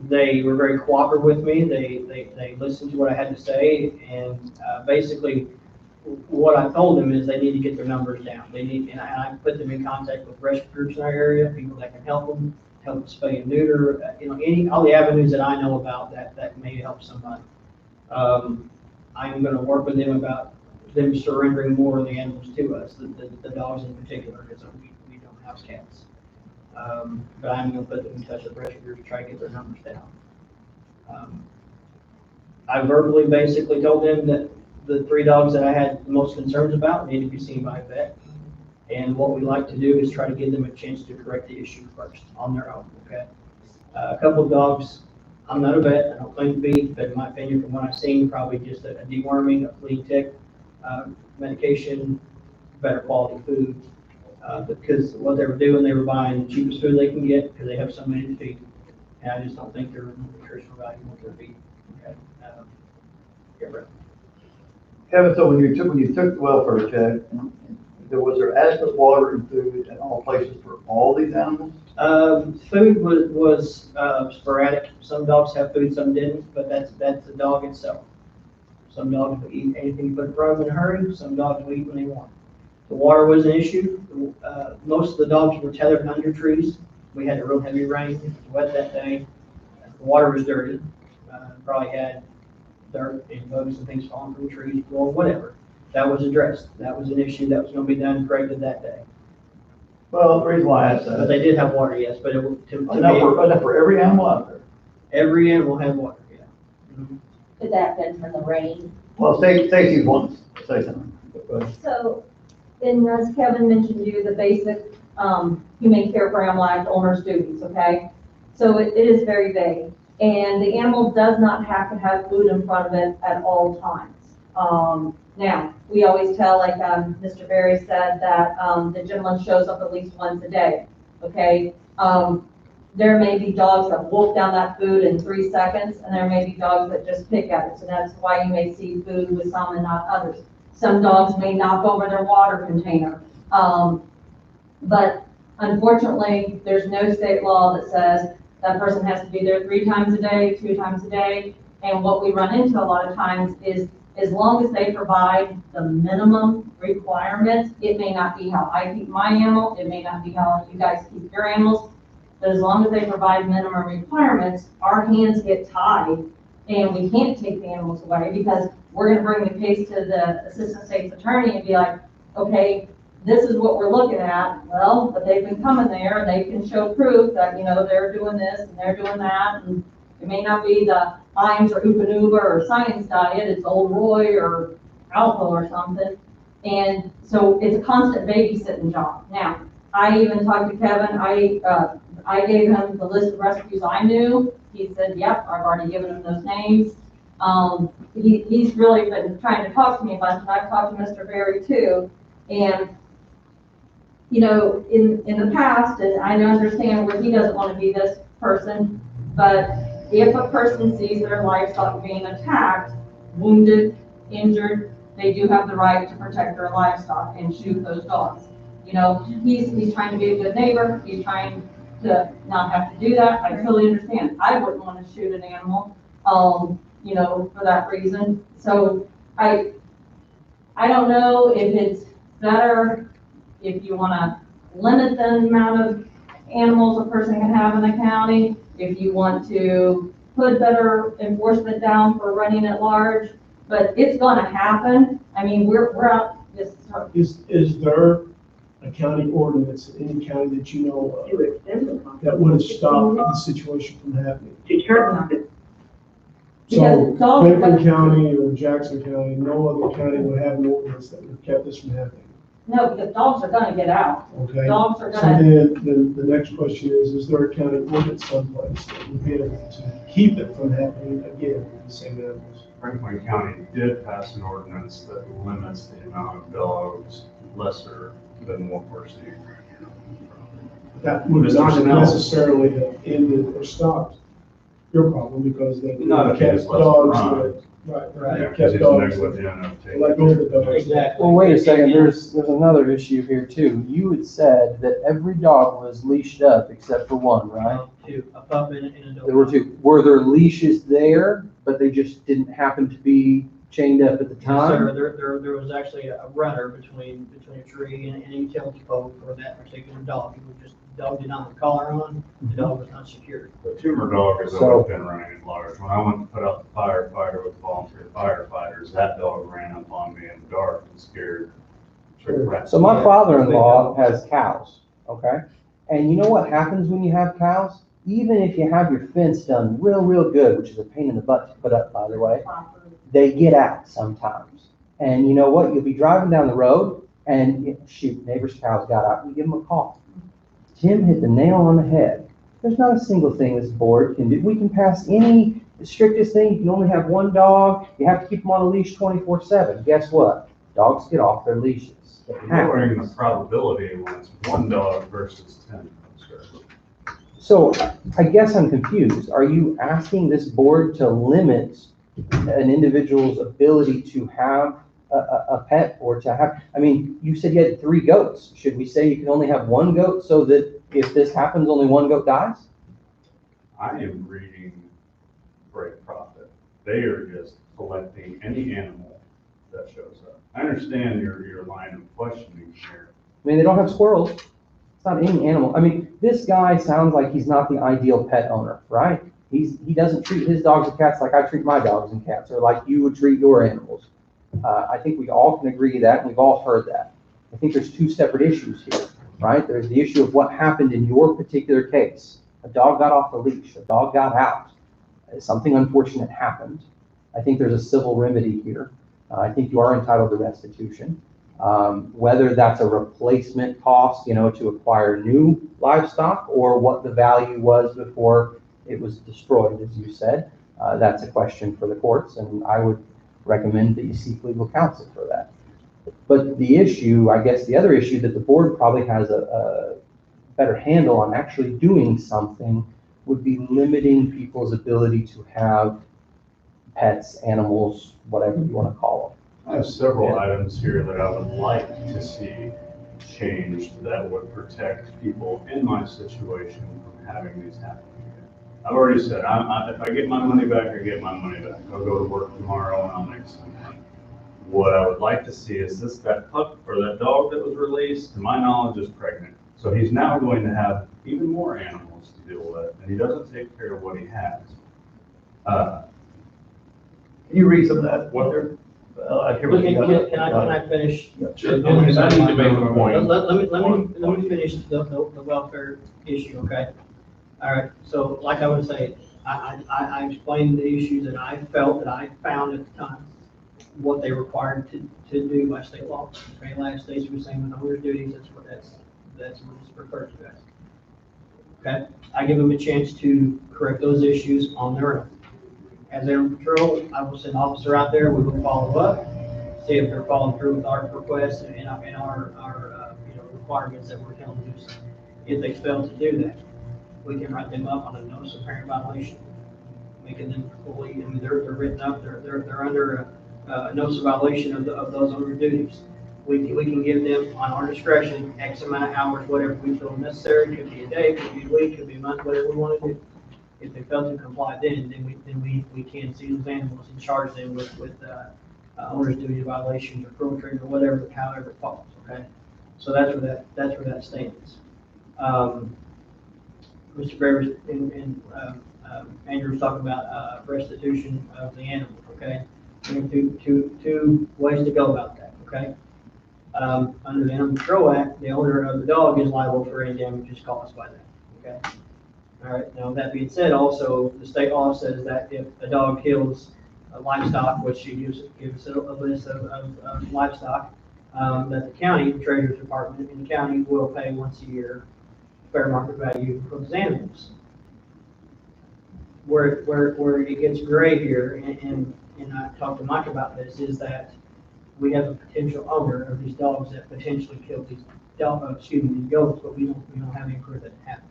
they were very cooperative with me. They listened to what I had to say, and basically what I told them is they need to get their numbers down. And I put them in contact with rescue groups in our area, people that can help them spay and neuter, all the avenues that I know about that may help somebody. I'm going to work with them about them surrendering more of the animals to us, the dogs in particular, because we don't house cats. But I'm going to put them in touch with rescue groups to try to get their numbers down. I verbally basically told them that the 3 dogs that I had the most concerns about need to be seen by a vet. And what we like to do is try to give them a chance to correct the issue first on their own, okay? A couple of dogs, I'm not a vet, I don't claim to be, but in my opinion, from what I've seen, probably just a deworming, a flea tick, medication, better quality food. Because what they were doing, they were buying the cheapest food they can get because they have so many to feed. And I just don't think they're nutritional value what they're feeding. Okay. Yeah, right. Kevin, so when you took the welfare check, was there adequate water and food at all places for all these animals? Food was sporadic. Some dogs have food, some didn't, but that's the dog itself. Some dogs will eat anything you put in front of them in a hurry. Some dogs will eat when they want. The water was an issue. Most of the dogs were tethered under trees. We had a real heavy rain. It was wet that day. The water was dirty. Probably had dirt and bugs and things falling from the trees, or whatever. That was addressed. That was an issue that was going to be done and corrected that day. Well, the reason why I asked But that, they did have water, yes, but for every animal out there. every animal had water, yeah. Mm-hmm. Could that have been from the rain? Well, Stacy wants to say something. So, as Kevin mentioned you, the basic, Humane Care for Animal Act owner's duties, okay? So it is very vague, and the animal does not have to have food in front of it at all times. Now, we always tell, like, Mr. Berry said, that, the gentleman shows up at least once a day, okay? There may be dogs that wolf down that food in 3 seconds, and there may be dogs that just pick at it, so that's why you may see food with some and not others. Some dogs may knock over their water container. But unfortunately, there's no state law that says that person has to be there 3 times a day, 2 times a day. And what we run into a lot of times is, as long as they provide the minimum requirements, it may not be how I keep my animal, it may not be how you guys keep your animals, but as long as they provide minimum requirements, our hands get tied and we can't take the animals away, because we're gonna bring the case to the assistant state's attorney and be like, okay, this is what we're looking at. Well, but they've been coming there and they can show proof that, they're doing this and they're doing that. And it may not be the Iams or Oopa or science diet, it's Old Roy or Alpha or something. And so it's a constant babysitting job. Now, I even talked to Kevin, I gave him the list of rescues I knew. He said, yep, I've already given him those names. He's really been trying to talk to me about it, and I've talked to Mr. Berry too. And, in the past, and I understand where he doesn't want to be this person, but if a person sees their livestock being attacked, wounded, injured, they do have the right to protect their livestock and shoot those dogs. He's trying to be a good neighbor. He's trying to not have to do that. I totally understand. I wouldn't want to shoot an animal, for that reason. So I don't know if it's better if you want to limit the amount of animals a person can have in the county, if you want to put better enforcement down for running at large, but it's gonna happen. I mean, we're out this. Is there a county ordinance in any county that you know of that would have stopped the situation from happening? So Clinton County or Jackson County, no other county would have an ordinance that would have kept this from happening. No, because dogs are gonna get out. Okay. Dogs are So gonna. then the next question is there a county ordinance someplace that would be able to keep it from happening again with the same animals? Franklin County did pass an ordinance that limits the amount of dogs lesser than what we're seeing right now. That would not necessarily have ended or stopped your problem, because they Not if kept it's less dogs crime. that, right, Yeah, kept because it's dogs. negligent of taking. Let go of the dogs. Exactly. Well, wait a second, there's another issue here too. You had said that every dog was leashed up except for one, right? 2, a pup and a dog. There were 2. Were there leashes there, but they just didn't happen to be chained up at the Yes, sir. time? There was actually a runner between a tree and a utility pole for that particular dog. The dog did not have a collar on, the dog was not secured. The tumor dog has So- always been running at large. When I went to put out the firefighter with volunteer firefighters, that dog ran up on me in the dark and scared. So my father-in-law has cows, okay? And you know what happens when you have cows? Even if you have your fence done real good, which is a pain in the butt to put up, by the way, they get out sometimes. And you know what? You'll be driving down the road and shoot, neighbor's cows got out. You give them a call. Tim hit the nail on the head. There's not a single thing this board can do. We can pass any strictest thing. You can only have one dog. You have to keep them on a leash 24/7. Guess what? Dogs get off their leashes. It Lowering the happens. probability when it's one dog versus 10. So I guess I'm confused. Are you asking this board to limit an individual's ability to have a pet, or to have, I mean, you said you had 3 goats. Should we say you can only have 1 goat so that if this happens, only 1 goat dies? I am reading Great Profit. They are just collecting any animal that shows up. I understand your line of questioning here. I mean, they don't have squirrels. It's not any animal. I mean, this guy sounds like he's not the ideal pet owner, right? He doesn't treat his dogs and cats like I treat my dogs and cats, or like you would treat your animals. I think we all can agree to that, and we've all heard that. I think there's 2 separate issues here, right? There's the issue of what happened in your particular case. A dog got off the leash, a dog got out. Something unfortunate happened. I think there's a civil remedy here. I think you are entitled to restitution. Whether that's a replacement cost, to acquire new livestock, or what the value was before it was destroyed, as you said, that's a question for the courts, and I would recommend that you seek legal counsel for that. But the issue, I guess the other issue that the board probably has a better handle on actually doing something would be limiting people's ability to have pets, animals, whatever you want to call them. I have several items here that I would like to see changed that would protect people in my situation from having these happen again. I've already said, if I get my money back, I get my money back. I'll go to work tomorrow and I'll make some money. What I would like to see is that pup or that dog that was released, to my knowledge, is pregnant. So he's now going to have even more animals to deal with, and he doesn't take care of what he has. Can you read some of that? What they're, I hear what you got. Can I finish? Sure. Because I need to make a point. Let me finish the welfare issue, okay? All right, so like I was saying, I explained the issues that I felt that I found at the time, what they required to do by state law. Okay, last state was saying with owner's duties, that's what it's referred to as. Okay, I give them a chance to correct those issues on their own. As they're on patrol, I will send an officer out there, we will follow up, see if they're following through with our requests and our requirements that we're telling them to do. If they fail to do that, we can write them up on a notice of parent violation, making them fully, I mean, they're written up, they're under a notice of violation of those owner duties. We can give them on our discretion, X amount of hours, whatever we feel necessary, could be a day, could be a week, could be a month, whatever we want to do. If they fail to comply, then we can seize those animals and charge them with owner's duty violations or cruel treatment or whatever, however it falls, okay? So that's where that stands. Mr. Bear and Andrew was talking about restitution of the animal, okay? We have two ways to go about that, okay? Under the Animal Control Act, the owner of the dog is liable for any damages caused by that, okay? All right, now that being said, also, the state law says that if a dog kills livestock, which she gives a list of livestock, that the county, the Treasurer's Department in the county will pay once a year fair market value for those animals. Where it gets gray here, and I talked to Mike about this, is that we have a potential owner of these dogs that potentially killed these goats, but we don't have any proof that it happened.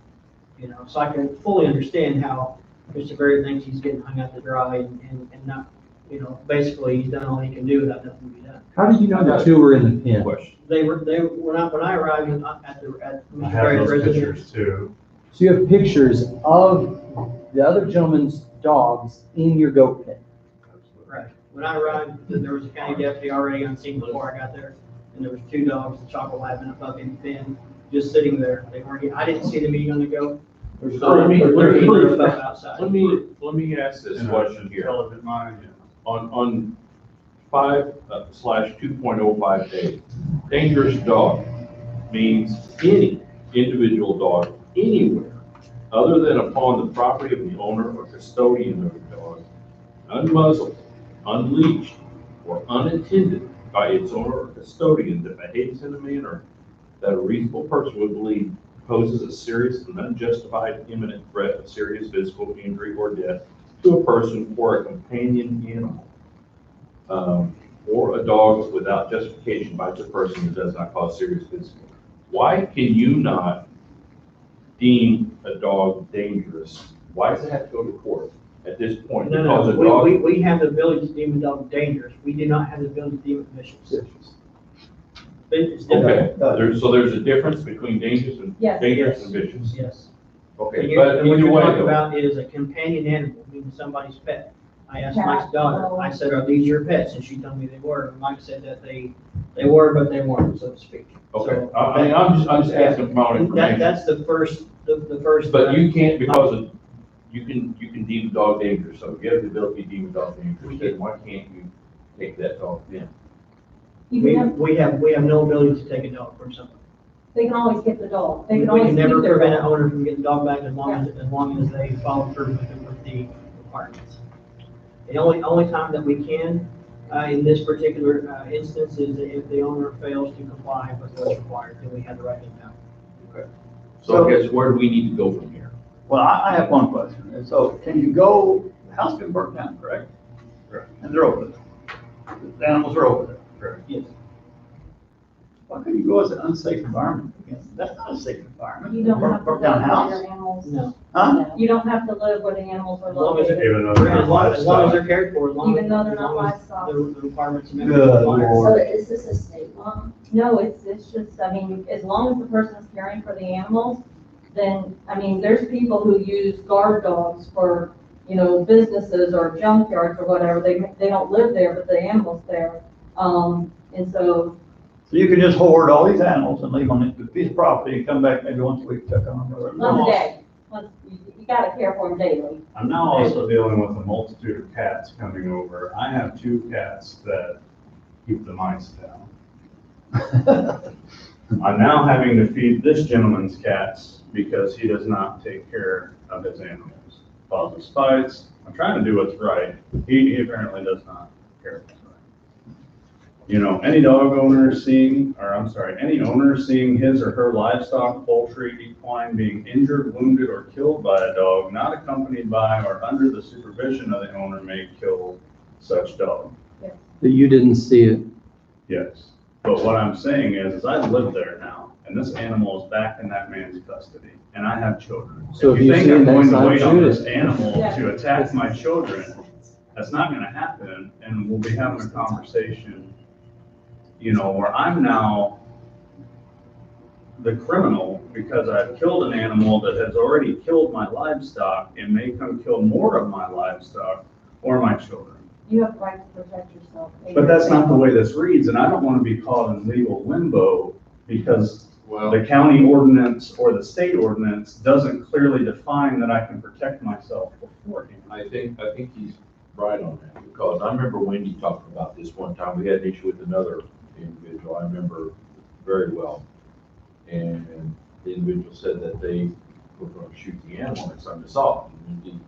You know, so I can fully understand how Mr. Berry thinks he's getting hung out to dry and not, you know, basically he's done all he can do without nothing to be done. How did you know the two were in the pen? They were not, when I arrived at I Mr. have Berry's those residence. pictures too. So you have pictures of the other gentleman's dogs in your goat pen? Right. When I arrived, there was a county deputy already on scene before I got there, and there was two dogs, the chocolate lab and a puppy in the pen, just sitting there. They weren't, I didn't see them eating on the go. So let me Outside. let me ask this question here. Television line, yeah. On 5/2.05A, dangerous dog means any individual dog anywhere other than upon the property of the owner or custodian of the dog, unmuzzled, unleashed, or unattended by its owner or custodian that behaves in a manner that a reasonable person would believe poses a serious and unjustified imminent threat of serious physical injury or death to a person or a companion animal, or a dog without justification bites a person that does not cause serious physical. Why can you not deem a dog dangerous? Why does it have to go to court at this point? No, we have the ability to deem a dog dangerous. We do not have the ability to deem it vicious. Okay, so there's a difference between dangerous and Yes. dangerous and vicious. Yes. Okay, And but what either you're way, talking though, about is a companion animal, meaning somebody's pet. I asked Cat, Mike's daughter, dog. I said, are these your pets? And she told me they were. And Mike said that they were, but they weren't, so to speak. okay, So, I mean, I'm just asking for my own information. That's the first. But you can't, because of, you can deem a dog dangerous, so if you have the ability to deem a dog dangerous, then why can't you take that dog in? We have no ability to take a dog from somebody. They can always get the dog. They We can always can keep never their prevent an dog. owner from getting the dog back as long as they follow through with the requirements. The only time that we can, in this particular instance, is if the owner fails to comply with what's required, then we have the right to impound. Okay. So I guess where do we need to go from here? Well, I have one question. And so can you go, the house been burnt down, correct? Correct. And they're over there. The animals are over there. Correct. Yes. Why couldn't you go as an unsafe environment? That's not a safe environment. You don't have to Burnt live down where house. your animals, No, Huh? you don't have to live where the animals are as long as, located. Even though they're not as long as they're livestock. cared for, as long as. Even though they're as not long as livestock. The requirements. and Good everything Lord. required. So is this a state law? No, it's just, I mean, as long as the person's caring for the animals, then, I mean, there's people who use guard dogs for, you know, businesses or junkyards or whatever. They don't live there, but the animal's there. And so, So you can just hoard all these animals and leave them on a piece of property and come back maybe once a week, check on them. once a day, you gotta care for them daily. I'm now also dealing with a multitude of cats coming over. I have 2 cats that keep the mice down. I'm now having to feed this gentleman's cats because he does not take care of his animals. Causes fights. I'm trying to do what's right. He apparently does not care what's right. You know, any owner seeing his or her livestock, poultry, equine being injured, wounded, or killed by a dog not accompanied by or under the supervision of the owner may kill such dog. But you didn't see it. Yes. But what I'm saying is I live there now, and this animal is back in that man's custody, and I have children. So if If you you think see I'm it going next to time, wait on shoot this it. animal Yeah. to attack my children, that's not gonna happen, and we'll be having a conversation, you know, where I'm now the criminal because I've killed an animal that has already killed my livestock and may come kill more of my livestock or my children. You have the right to protect yourself. But that's not the way this reads, and I don't want to be caught in legal limbo because the county ordinance or the state ordinance doesn't clearly define that I can protect myself beforehand. I think he's right on that, because I remember Wendy talked about this one time. We had an issue with another individual, I remember very well. And the individual said that they were going to shoot the animal and some assault. And Wendy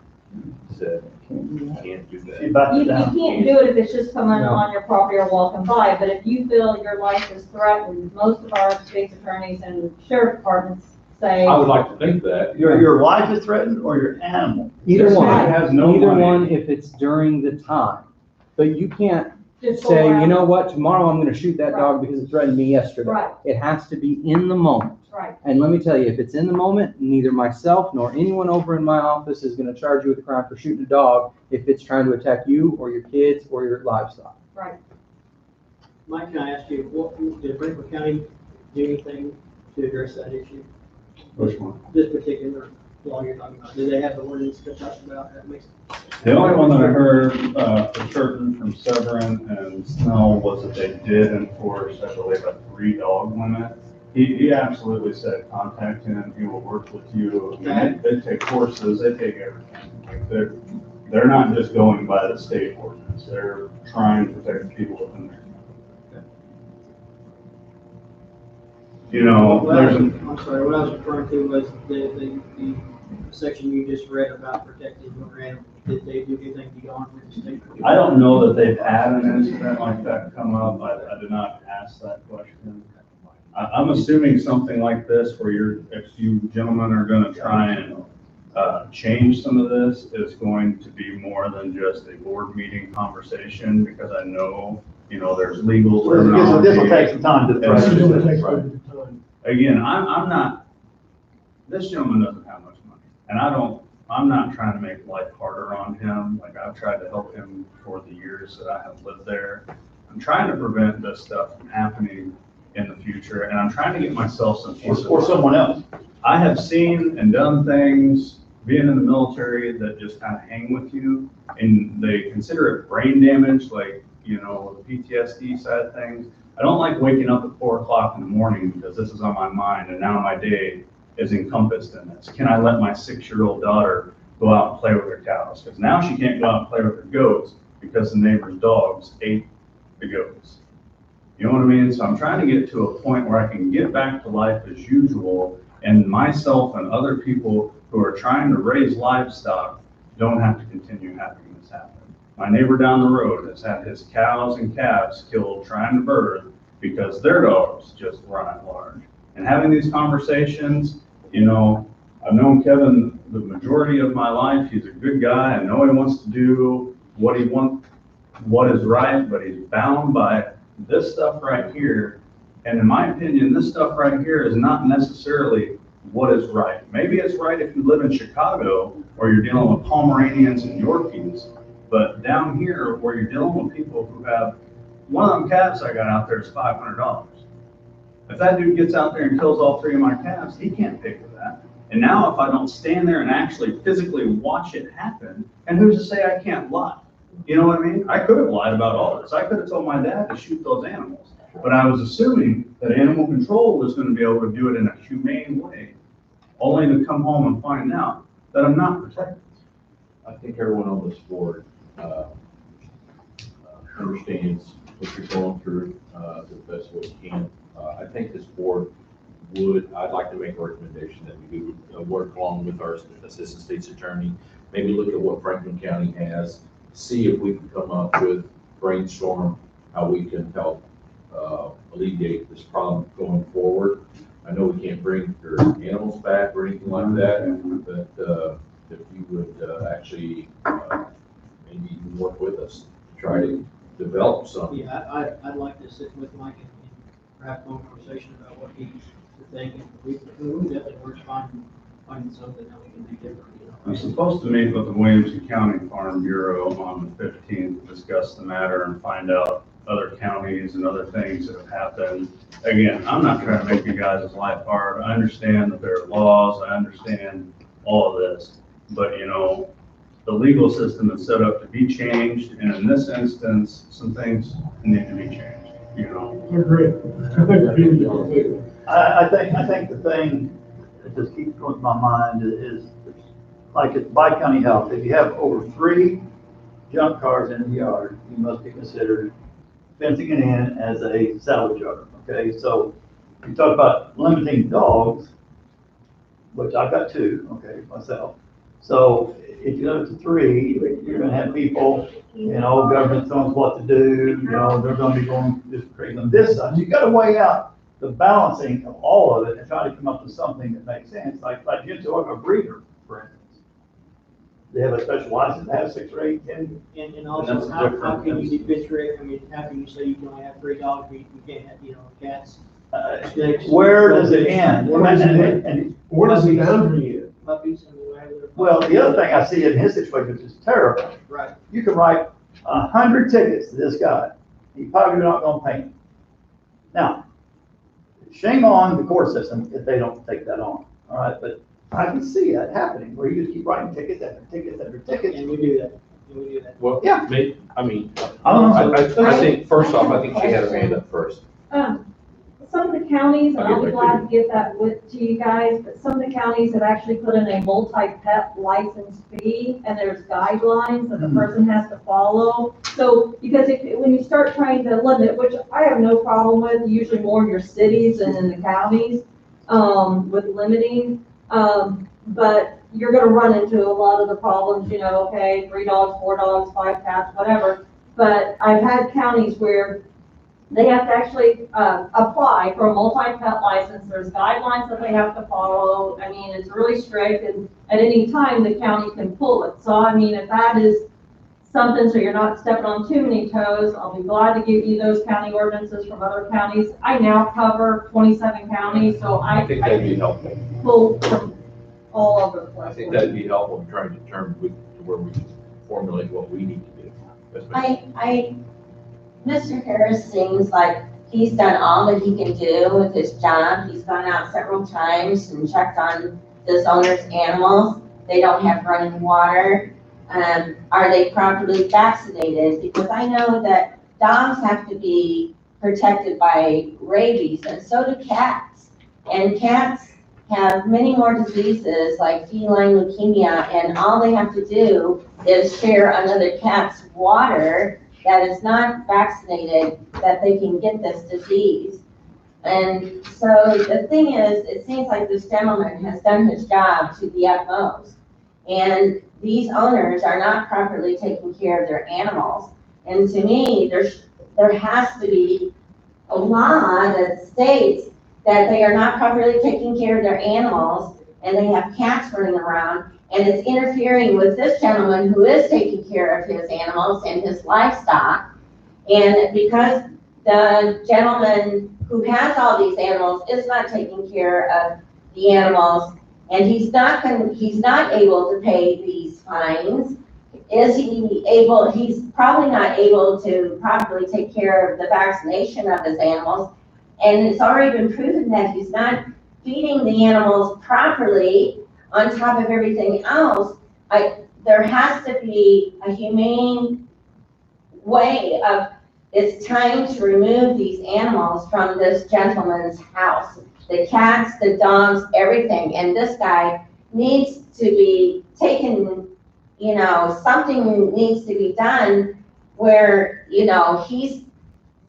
said, you can't do She that. backed You it down. can't do it if it's just someone No. on your property or walking by, but if you feel your life is threatened, most of our state's attorneys and sheriff departments say. I would like to think that. Your life is threatened or your animal? Either This one. guy has no Either money. one if it's during the time. But you can't just go say, you around. know what, tomorrow I'm gonna shoot that dog because it threatened me yesterday. Right. It has to be in the moment. Right, And let me tell you, if it's in the moment, neither myself nor anyone over in my office is gonna charge you with a crime for shooting a dog if it's trying to attack you or your kids or your livestock. right. Mike, can I ask you, did Franklin County do anything to address that issue? Which one? This particular law you're talking about, do they have the ordinance to talk about that makes? The only one that I heard for certain from Severin and Snell was that they did enforce, I believe, a 3-dog limit. He absolutely said, contact him, he will work with you. I mean, they take courses, they take everything. Like they're not just going by the state ordinance, they're trying to protect people within their. You know, there's, I'm sorry, what I was referring to was the section you just read about protecting your animals. Did they do anything beyond what the state? I don't know that they've had an incident like that come up. I did not ask that question. I'm assuming something like this where if you gentlemen are gonna try and change some of this, is going to be more than just a board meeting conversation, because I know, you know, there's legal terminology. This will take some time to. That's It's just- gonna take right. some time. Again, I'm not, this gentleman doesn't have much money, and I'm not trying to make life harder on him. Like, I've tried to help him for the years that I have lived there. I'm trying to prevent this stuff from happening in the future, and I'm trying to get myself some peace of Or mind. someone else. I have seen and done things, being in the military, that just kind of hang with you, and they consider it brain damage, like, you know, the PTSD side of things. I don't like waking up at 4 o'clock in the morning because this is on my mind, and now my day is encompassed in this. Can I let my 6-year-old daughter go out and play with her cows? Because now she can't go out and play with her goats because the neighbor's dogs ate the goats. You know what I mean? So I'm trying to get to a point where I can get back to life as usual, and myself and other people who are trying to raise livestock don't have to continue having this happen. My neighbor down the road has had his cows and calves killed trying to birth because their dogs just run at large. And having these conversations, you know, I've known Kevin the majority of my life. He's a good guy. I know he wants to do what he wants, what is right, but he's bound by this stuff right here And in my opinion, this stuff right here is not necessarily what is right. Maybe it's right if you live in Chicago or you're dealing with Pomeranians and Yorkies, but down here where you're dealing with people who have, one of them calves I got out there is $500. If that dude gets out there and kills all 3 of my calves, he can't pay for that. And now if I don't stand there and actually physically watch it happen, and who's to say I can't lie? You know what I mean? I could have lied about all this. I could have told my dad to shoot those animals, but I was assuming that animal control was going to be able to do it in a humane way, only to come home and find out that I'm not protected. I think everyone on this board understands what you're going through the best way you can. I think this board I'd like to make a recommendation that we do work along with our assistant state's attorney, maybe look at what Franklin County has, see if we can come up with, brainstorm how we can help alleviate this problem going forward. I know we can't bring your animals back or anything like that, but if you would actually maybe even work with us to try to develop something. Yeah, I'd like to sit with Mike and have a conversation about what he's thinking. We definitely work finding something that we can do different. I'm supposed to meet with the Williamson County Farm Bureau on the 15th to discuss the matter and find out other counties and other things that have happened. Again, I'm not trying to make you guys' life hard. I understand that there are laws. I understand all of this. But, you know, the legal system is set up to be changed. And in this instance, some things need to be changed, you know. I agree. I agree with you completely. I think the thing that just keeps going to my mind is like at Bi-County Health, if you have over 3 junk cars in the yard, you must be considered fencing it in as a salvage yard, okay? So you talk about limiting dogs, which I've got 2, okay, myself. So if you limit to 3, you're gonna have people, you know, government knows what to do, you know, they're gonna be going just crazy on this side. So you gotta weigh out the balancing of all of it and try to come up with something that makes sense. Like you talk a breeder, for instance. They have a special license to have 6 or 8, 10. And also, how can you differentiate? I mean, how can you say you can only have 3 dogs, you can't have, you know, cats? Snakes, Where does it end? Where does the boundary end? Puppies, I mean, whatever. Well, the other thing I see in his situation, which is terrible, Right. you can write 100 tickets to this guy. He probably not gonna pay him. Now, shame on the court system if they don't take that on, all right? But I can see that happening, where you just keep writing tickets after tickets after tickets. And we do that. And we do that. Well, Yeah. I mean, I don't know. I think, first off, I think she had her hand up first. Some of the counties, and I'll I'll get be back to glad to get that with to you guys, but some of the counties have actually put in a multi-pet license fee, and there's guidelines that the person has to follow. So, because when you start trying to limit, which I have no problem with, usually more in your cities than in the counties, with limiting, but you're gonna run into a lot of the problems, you know, okay, 3 dogs, 4 dogs, 5 cats, whatever. But I've had counties where they have to actually apply for a multi-pet license. There's guidelines that they have to follow. I mean, it's really strict, and at any time, the county can pull it. So, I mean, if that is something, so you're not stepping on too many toes, I'll be glad to give you those county ordinances from other counties. I now cover 27 counties, so I think that'd be helpful. pull from all over the place. I think that'd be helpful in trying to determine where we can formulate what we need to do. That's my- Mr. Harris seems like he's done all that he can do with his job. He's gone out several times and checked on this owner's animals. They don't have running water. Are they properly vaccinated? Because I know that dogs have to be protected by rabies, and so do cats. And cats have many more diseases like feline leukemia, and all they have to do is share another cat's water that is not vaccinated, that they can get this disease. And so the thing is, it seems like this gentleman has done his job to the utmost. And these owners are not properly taking care of their animals. And to me, there has to be a law that states that they are not properly taking care of their animals, and they have cats running around, and it's interfering with this gentleman who is taking care of his animals and his livestock. And because the gentleman who has all these animals is not taking care of the animals, and he's not able to pay these fines. Is he able, he's probably not able to properly take care of the vaccination of his animals. And it's already been proven that he's not feeding the animals properly on top of everything else. There has to be a humane way of, it's time to remove these animals from this gentleman's house. The cats, the dogs, everything. And this guy needs to be taken, you know, something needs to be done where, you know,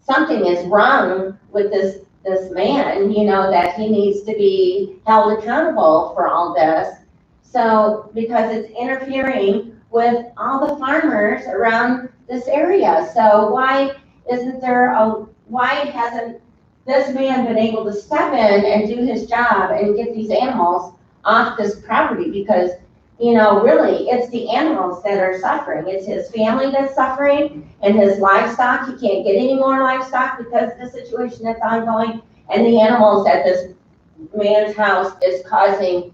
something is wrong with this man, you know, that he needs to be held accountable for all this. So, because it's interfering with all the farmers around this area. So why hasn't this man been able to step in and do his job and get these animals off this property? Because, you know, really, it's the animals that are suffering. It's his family that's suffering and his livestock. He can't get any more livestock because of the situation that's ongoing. And the animals that this man's house is causing,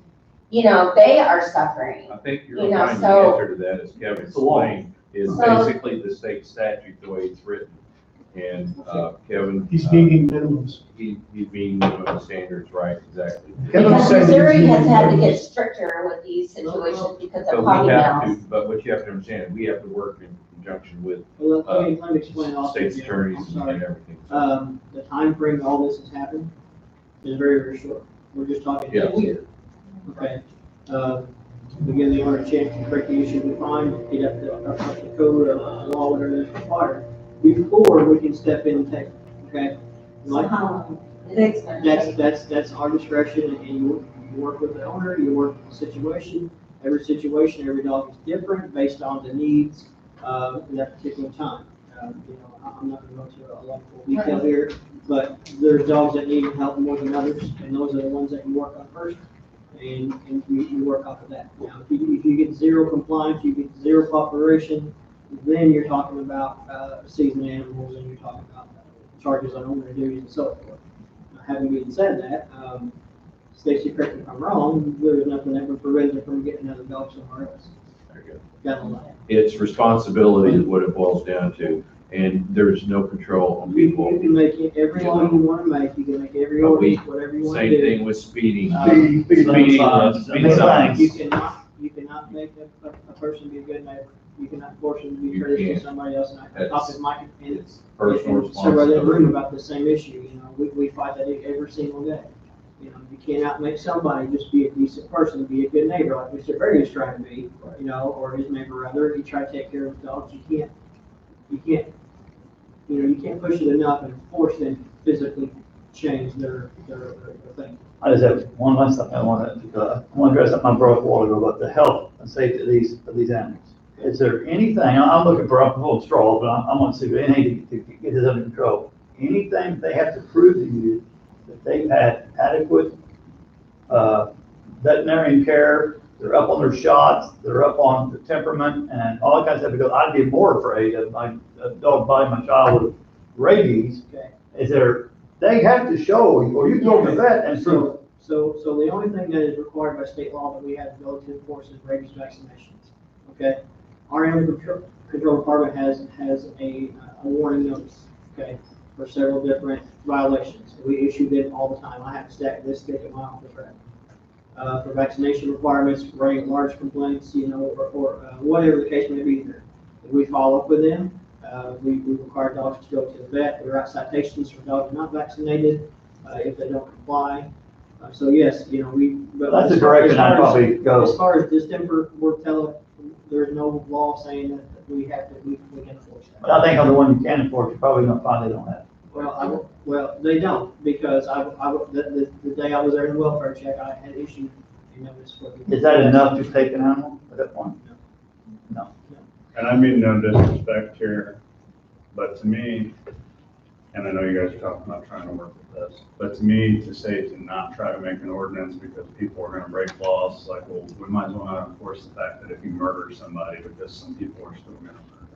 you know, they are suffering. I think you're You know, finding the so- answer to that, as Kevin explained, is So- basically the state statute, the way it's written. And, Kevin. He's meeting minimums. He's meeting minimum standards, right, exactly. Kevin Because said he's Missouri has meeting had to get minimums. stricter with these situations because But of we puppy have to, mills. but what you have to understand, we have to work in conjunction with Well, let me explain also. state's Jim. attorneys I'm and sorry. everything. The time frame all this has happened is very, very short. We're just talking Yeah. days here. Okay. We give the owner a chance to correct the issue we find, get up the code or law, whatever is required, before we can step in and take, okay? Like, that's our discretion, and you work with the owner, you work with the situation. Every situation, every dog is different based on the needs of that particular time. You know, I'm not gonna go into a lot of detail here, but there's dogs that need help more than others, and those are the ones that you work on first, and you work off of that. Now, if you get zero compliance, you get zero cooperation, then you're talking about seasoned animals, and you're talking about charges on owner duties and so forth. Now, having been said that, Stacy, correct me if I'm wrong, there's nothing that would prevent them from getting another dog somewhere else. Very good. Got a lot. It's responsibility is what it boils down to, and there's no control on You people. can make it every law you want to make, you can make every But we- ordinance, whatever you want to Same do. thing with speeding. Speed Speeding, signs, speed big signs. You cannot make a person be a good neighbor. You cannot force him to be You courteous to can't. somebody else. And I talked with Mike and It's personal several in the room responsibility. about the same issue. You know, we fight that every single day. You know, you cannot make somebody just be a decent person, be a good neighbor, like Mr. Berry is trying to be, you know, or his neighbor rather. He tried to take care of his dogs. You can't, you can't push it enough and force them to physically change their thing. I just have one last thing I want to address something I brought up a while ago about the health and safety of these animals. Is there anything, I'm looking for, I'm full of straw, but I want to see anything to get this under control. Anything they have to prove to you that they've had adequate veterinarian care, they're up on their shots, they're up on the temperament and all that kind of stuff, because I'd be more afraid of a dog biting my child with rabies. Okay. Is there, they have to show, or you go to the vet and prove. So the only thing that is required by state law that we have to go to enforce is rabies vaccinations, okay? Our animal control department has a warning notice, okay, for several different violations. We issue them all the time. I have to stack this thick in my office, right? For vaccination requirements, running large complaints, you know, or whatever the case may be there. We follow up with them. We require dogs to go to the vet. We write citations for dogs not vaccinated if they don't comply. So yes, you know, but That's the direction I'd probably go. As far as distemper, we're telling, there's no law saying that we can enforce that. But I think on the one you can enforce, you're probably gonna find they don't have. Well, they don't, because the day I was there in the welfare check, I had issued a notice for. Is that enough to take an animal at that point? No. And I mean no disrespect here, but to me, and I know you guys are talking about trying to work with this, but to me, to say to not try to make an ordinance because people are gonna break laws, like, well, we might as well not enforce the fact that if you murder somebody, because some people are still gonna murder.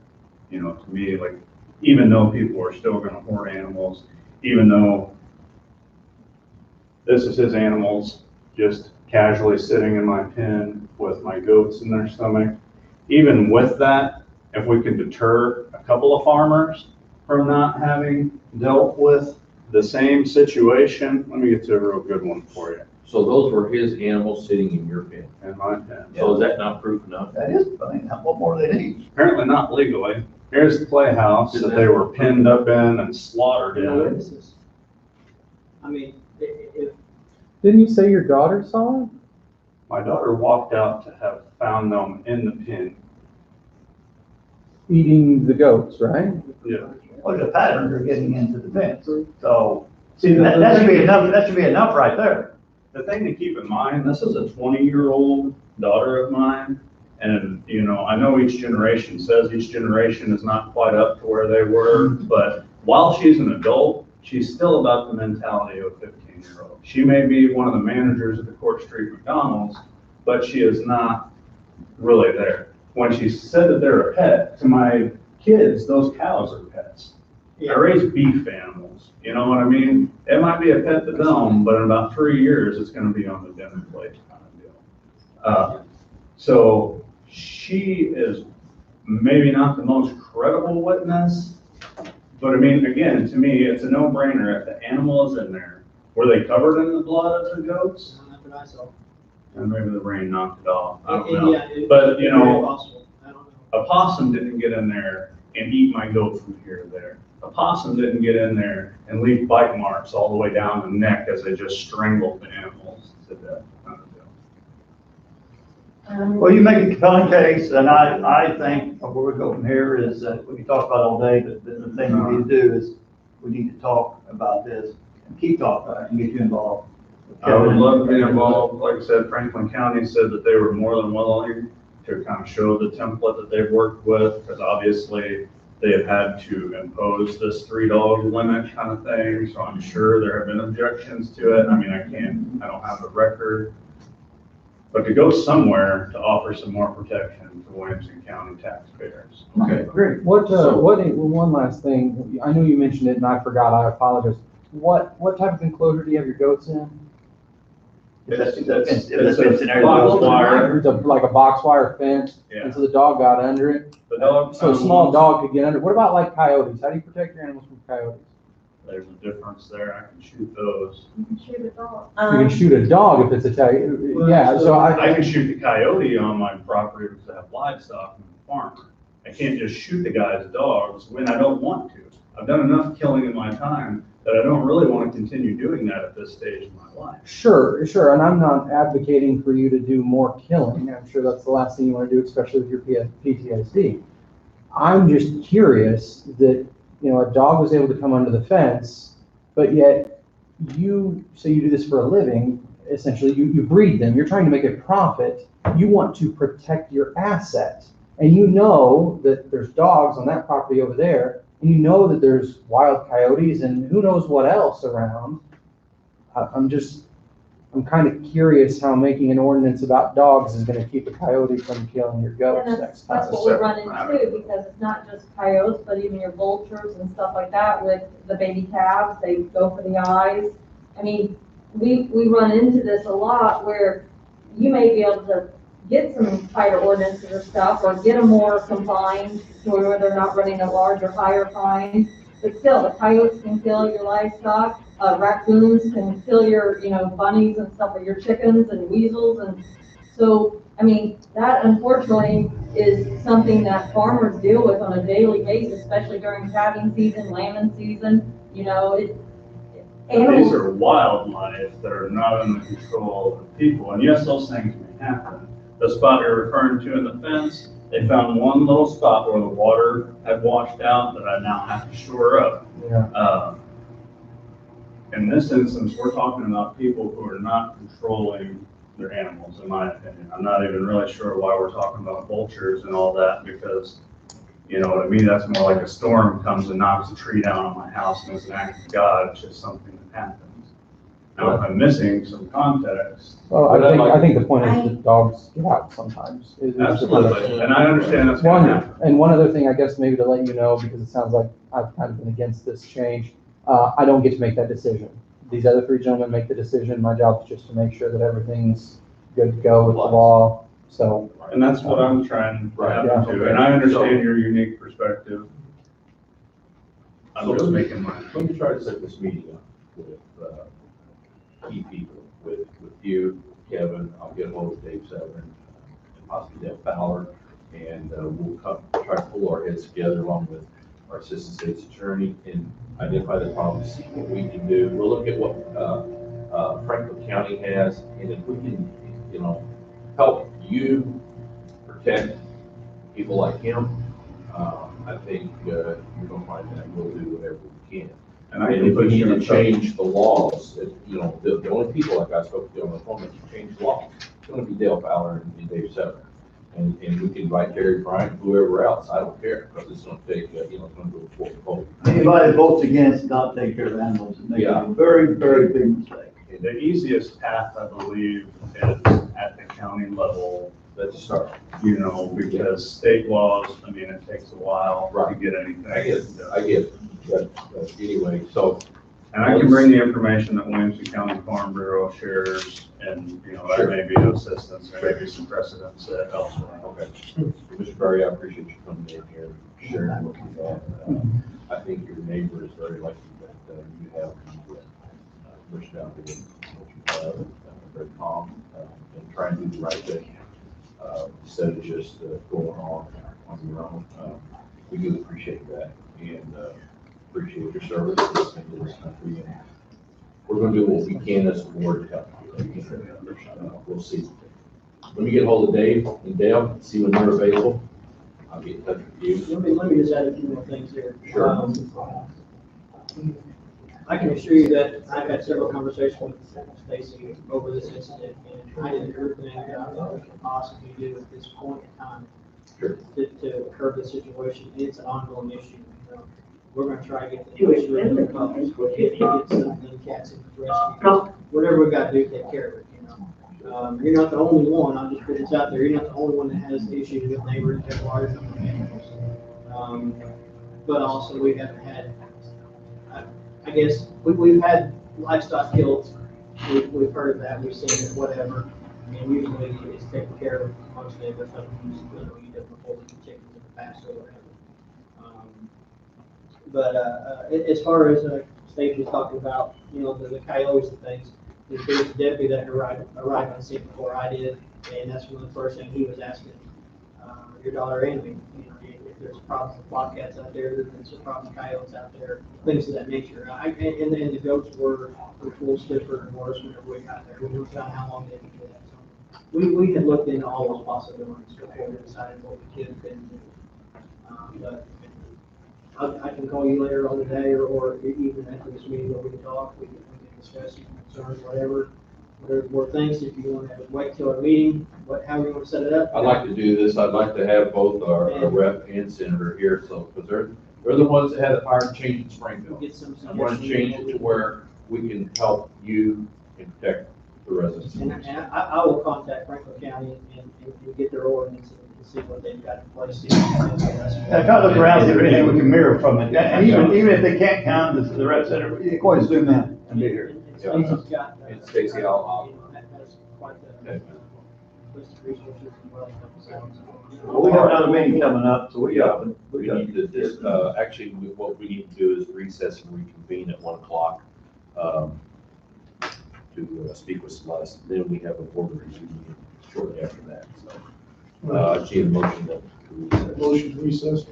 You know, to me, like, even though people are still gonna hoard animals, even though this is his animals, just casually sitting in my pen with my goats in their stomach. Even with that, if we could deter a couple of farmers from not having dealt with the same situation, let me get to a real good one for you. So those were his animals sitting in your pen. In my pen. So is that not proof enough? That is, I mean, what more do they need? Apparently not legally. Here's the playhouse that they were pinned up in and slaughtered in. I mean, if, Didn't you say your daughter saw him? My daughter walked out to have found them in the pen. Eating the goats, right? Yeah. Well, the patterns are getting into the fence, so, see, that should be enough right there. The thing to keep in mind, this is a 20-year-old daughter of mine. And, you know, I know each generation says each generation is not quite up to where they were, but while she's an adult, she's still about the mentality of a 15-year-old. She may be one of the managers at the Court Street McDonald's, but she is not really there. When she said that they're a pet, to my kids, those cows are pets. I raise beef animals, you know what I mean? It might be a pet to them, but in about 3 years, it's gonna be on the dinner plate kind of deal. So she is maybe not the most credible witness, but I mean, again, to me, it's a no-brainer. If the animal is in there, were they covered in the blood of the goats? not that I saw. And maybe the rain knocked it off, I don't And know. yeah, But, you know, very possible. I don't know. a possum didn't get in there and eat my goat food here or there. A possum didn't get in there and leave bite marks all the way down the neck as they just strangled the animals to death. kind of deal. Well, you make a compelling case, and I think where we go from here is that we can talk about it all day, but the thing we need to do is we need to talk about this and keep talking about it and get you involved. I would love to be involved. Like I said, Franklin County said that they were more than willing to kind of show the template that they've worked with, because obviously they have had to impose this 3-dog limit kind of thing. So I'm sure there have been objections to it. I mean, I don't have the record. But to go somewhere to offer some more protection to Williamson County taxpayers. Okay, great. One last thing. I know you mentioned it and I forgot, I apologize. What type of enclosure do you have your goats in? It's a box wire. It's like a box wire fence, Yeah. and so the dog got under it. The dog. So a small dog could get under. What about like coyotes? How do you protect your animals from coyotes? There's a difference there. I can shoot those. You can shoot a dog. You can shoot a dog if it's a tiger. Yeah, so I can shoot the coyote on my property because I have livestock and I'm a farmer. I can't just shoot the guy's dogs when I don't want to. I've done enough killing in my time that I don't really want to continue doing that at this stage of my life. Sure, and I'm not advocating for you to do more killing. I'm sure that's the last thing you want to do, especially with your PTSD. I'm just curious that, you know, a dog was able to come under the fence, but yet you say you do this for a living. Essentially, you breed them. You're trying to make a profit. You want to protect your asset. And you know that there's dogs on that property over there, and you know that there's wild coyotes and who knows what else around. I'm kind of curious how making an ordinance about dogs is going to keep a coyote from killing your goats And next that's time. what we run into, because it's not just coyotes, but even your vultures and stuff like that with the baby calves, they go for the eyes. I mean, we run into this a lot where you may be able to get some tighter ordinances or stuff, or get them more confined to where they're not running a larger, higher fine. But still, the coyotes can kill your livestock, raccoons can kill your, bunnies and stuff, or your chickens and weasels. And so, I mean, that unfortunately is something that farmers deal with on a daily basis, especially during calving season, lambing season, These animals. are wildlife that are not under the control of the people. And yes, those things may happen. The spot you're referring to in the fence, they found one little spot where the water had washed out that I now have to shore up. Yeah. In this instance, we're talking about people who are not controlling their animals, in my opinion. I'm not even really sure why we're talking about vultures and all that, because, you know what I mean? That's more like a storm comes and knocks a tree down on my house and it's an act of God. It's just something that happens. Now, if I'm missing some context. Well, I think the point is that dogs get out sometimes. Absolutely, and I understand that's going to happen. And one other thing, I guess, maybe to let you know, because it sounds like I've kind of been against this change, I don't get to make that decision. these other three gentlemen make the decision. My job is just to make sure that everything's good to go with the law, so. And that's what I'm trying to Right, happen yeah. to, and I understand your unique perspective. I'm So just let me- making mine. Let me try to set this meeting up with, key people, with you, Kevin, I'll get hold of Dave Severn, and possibly Deb Fowler, and, we'll try to pull our heads together along with our assistant state's attorney and identify the problems, see what we can do. We'll look at what, Franklin County has, and if we can, help you protect people like him, I think, you're gonna find that we'll do whatever we can. And I And can if we put need you to in touch. change the laws, the only people, like I spoke to on the phone, that can change the law, it's gonna be Dale Fowler and Dave Severn. And we can invite Terry Bryant, whoever else, I don't care, because it's gonna take, it's gonna go before the vote. Anybody that votes against not taking care of animals is making a very, very big mistake. The easiest path, I believe, is at the county level, Let's start. because state laws, I mean, it takes a while to Right. get anything. I get it, but anyway, so. And I can bring the information that Williamson County Farm Bureau shares, and, that Sure. may be of assistance, there may be some precedents that elsewhere. Okay. Mr. Berry, I appreciate you coming in here, sharing what you have. I think your neighbor is very lucky that you have pushed down here, what you have, very calm, and trying to do the right thing, instead of just going on your own. We do appreciate that, and appreciate your service to this country. And we're gonna do what we can as a board to help you. We'll see. Let me get hold of Dave and Dale, see when they're available. I'll get in touch with you. Let me just add a few more things here. Sure. I can assure you that I've had several conversations with Stacy over this incident, and I did everything that I could possibly do at this point in time Sure. to curb the situation. It's an ongoing issue. We're gonna try to get the issue in the public, we'll get some cats in rescue, whatever we gotta do to take care of it, You're not the only one, I'll just put this out there, you're not the only one that has issues with neighbors that have large number of animals. But also, we haven't had, I guess, we've had livestock killed, we've heard of that, we've seen it, whatever. And usually it's taken care of most neighbors, you did before with the chickens in the past or whatever. But as far as Stacey was talking about, the coyotes and things, there was a deputy that arrived on scene before I did, and that's one of the first things he was asking your daughter and me. If there's a problem with bobcats out there, if there's a problem with coyotes out there, things of that nature. And the goats were full stiffer and worse whenever we got there. We looked at how long they could do that. So we had looked into all those possibilities before we decided what we could and couldn't do. But I can call you later on today, or even after this meeting where we can talk, we can discuss your concerns, whatever. There were things, if you want to wait till our meeting, however you want to set it up. I'd like to do this, I'd like to have both our rep and senator here, so, because they're the ones that had the fire change in Springfield. Get some I want to change it to where we can help you and protect the residents. And I will contact Franklin County and get their ordinance and see what they've got in place. I try to look around, see if anything we can mirror from it, and even if they can't come to the rep center, you can go ahead and zoom in and be here. Stacey's got. And Stacey, I'll Has quite the list of resources and well. Well, we have another meeting coming up, so we got. We need to, actually, what we need to do is recess and reconvene at 1:00, to speak with Celeste. Then we have a board review meeting shortly after that, so. I see a motion to recess. Motion to recess.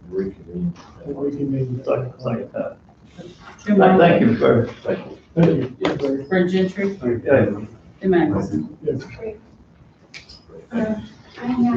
Reconvene. And we can maybe. Second that. Thank you, sir. Thank you. Thank you. Yes. For Gentry, Okay. the Madison. Yes. I have. Thank you.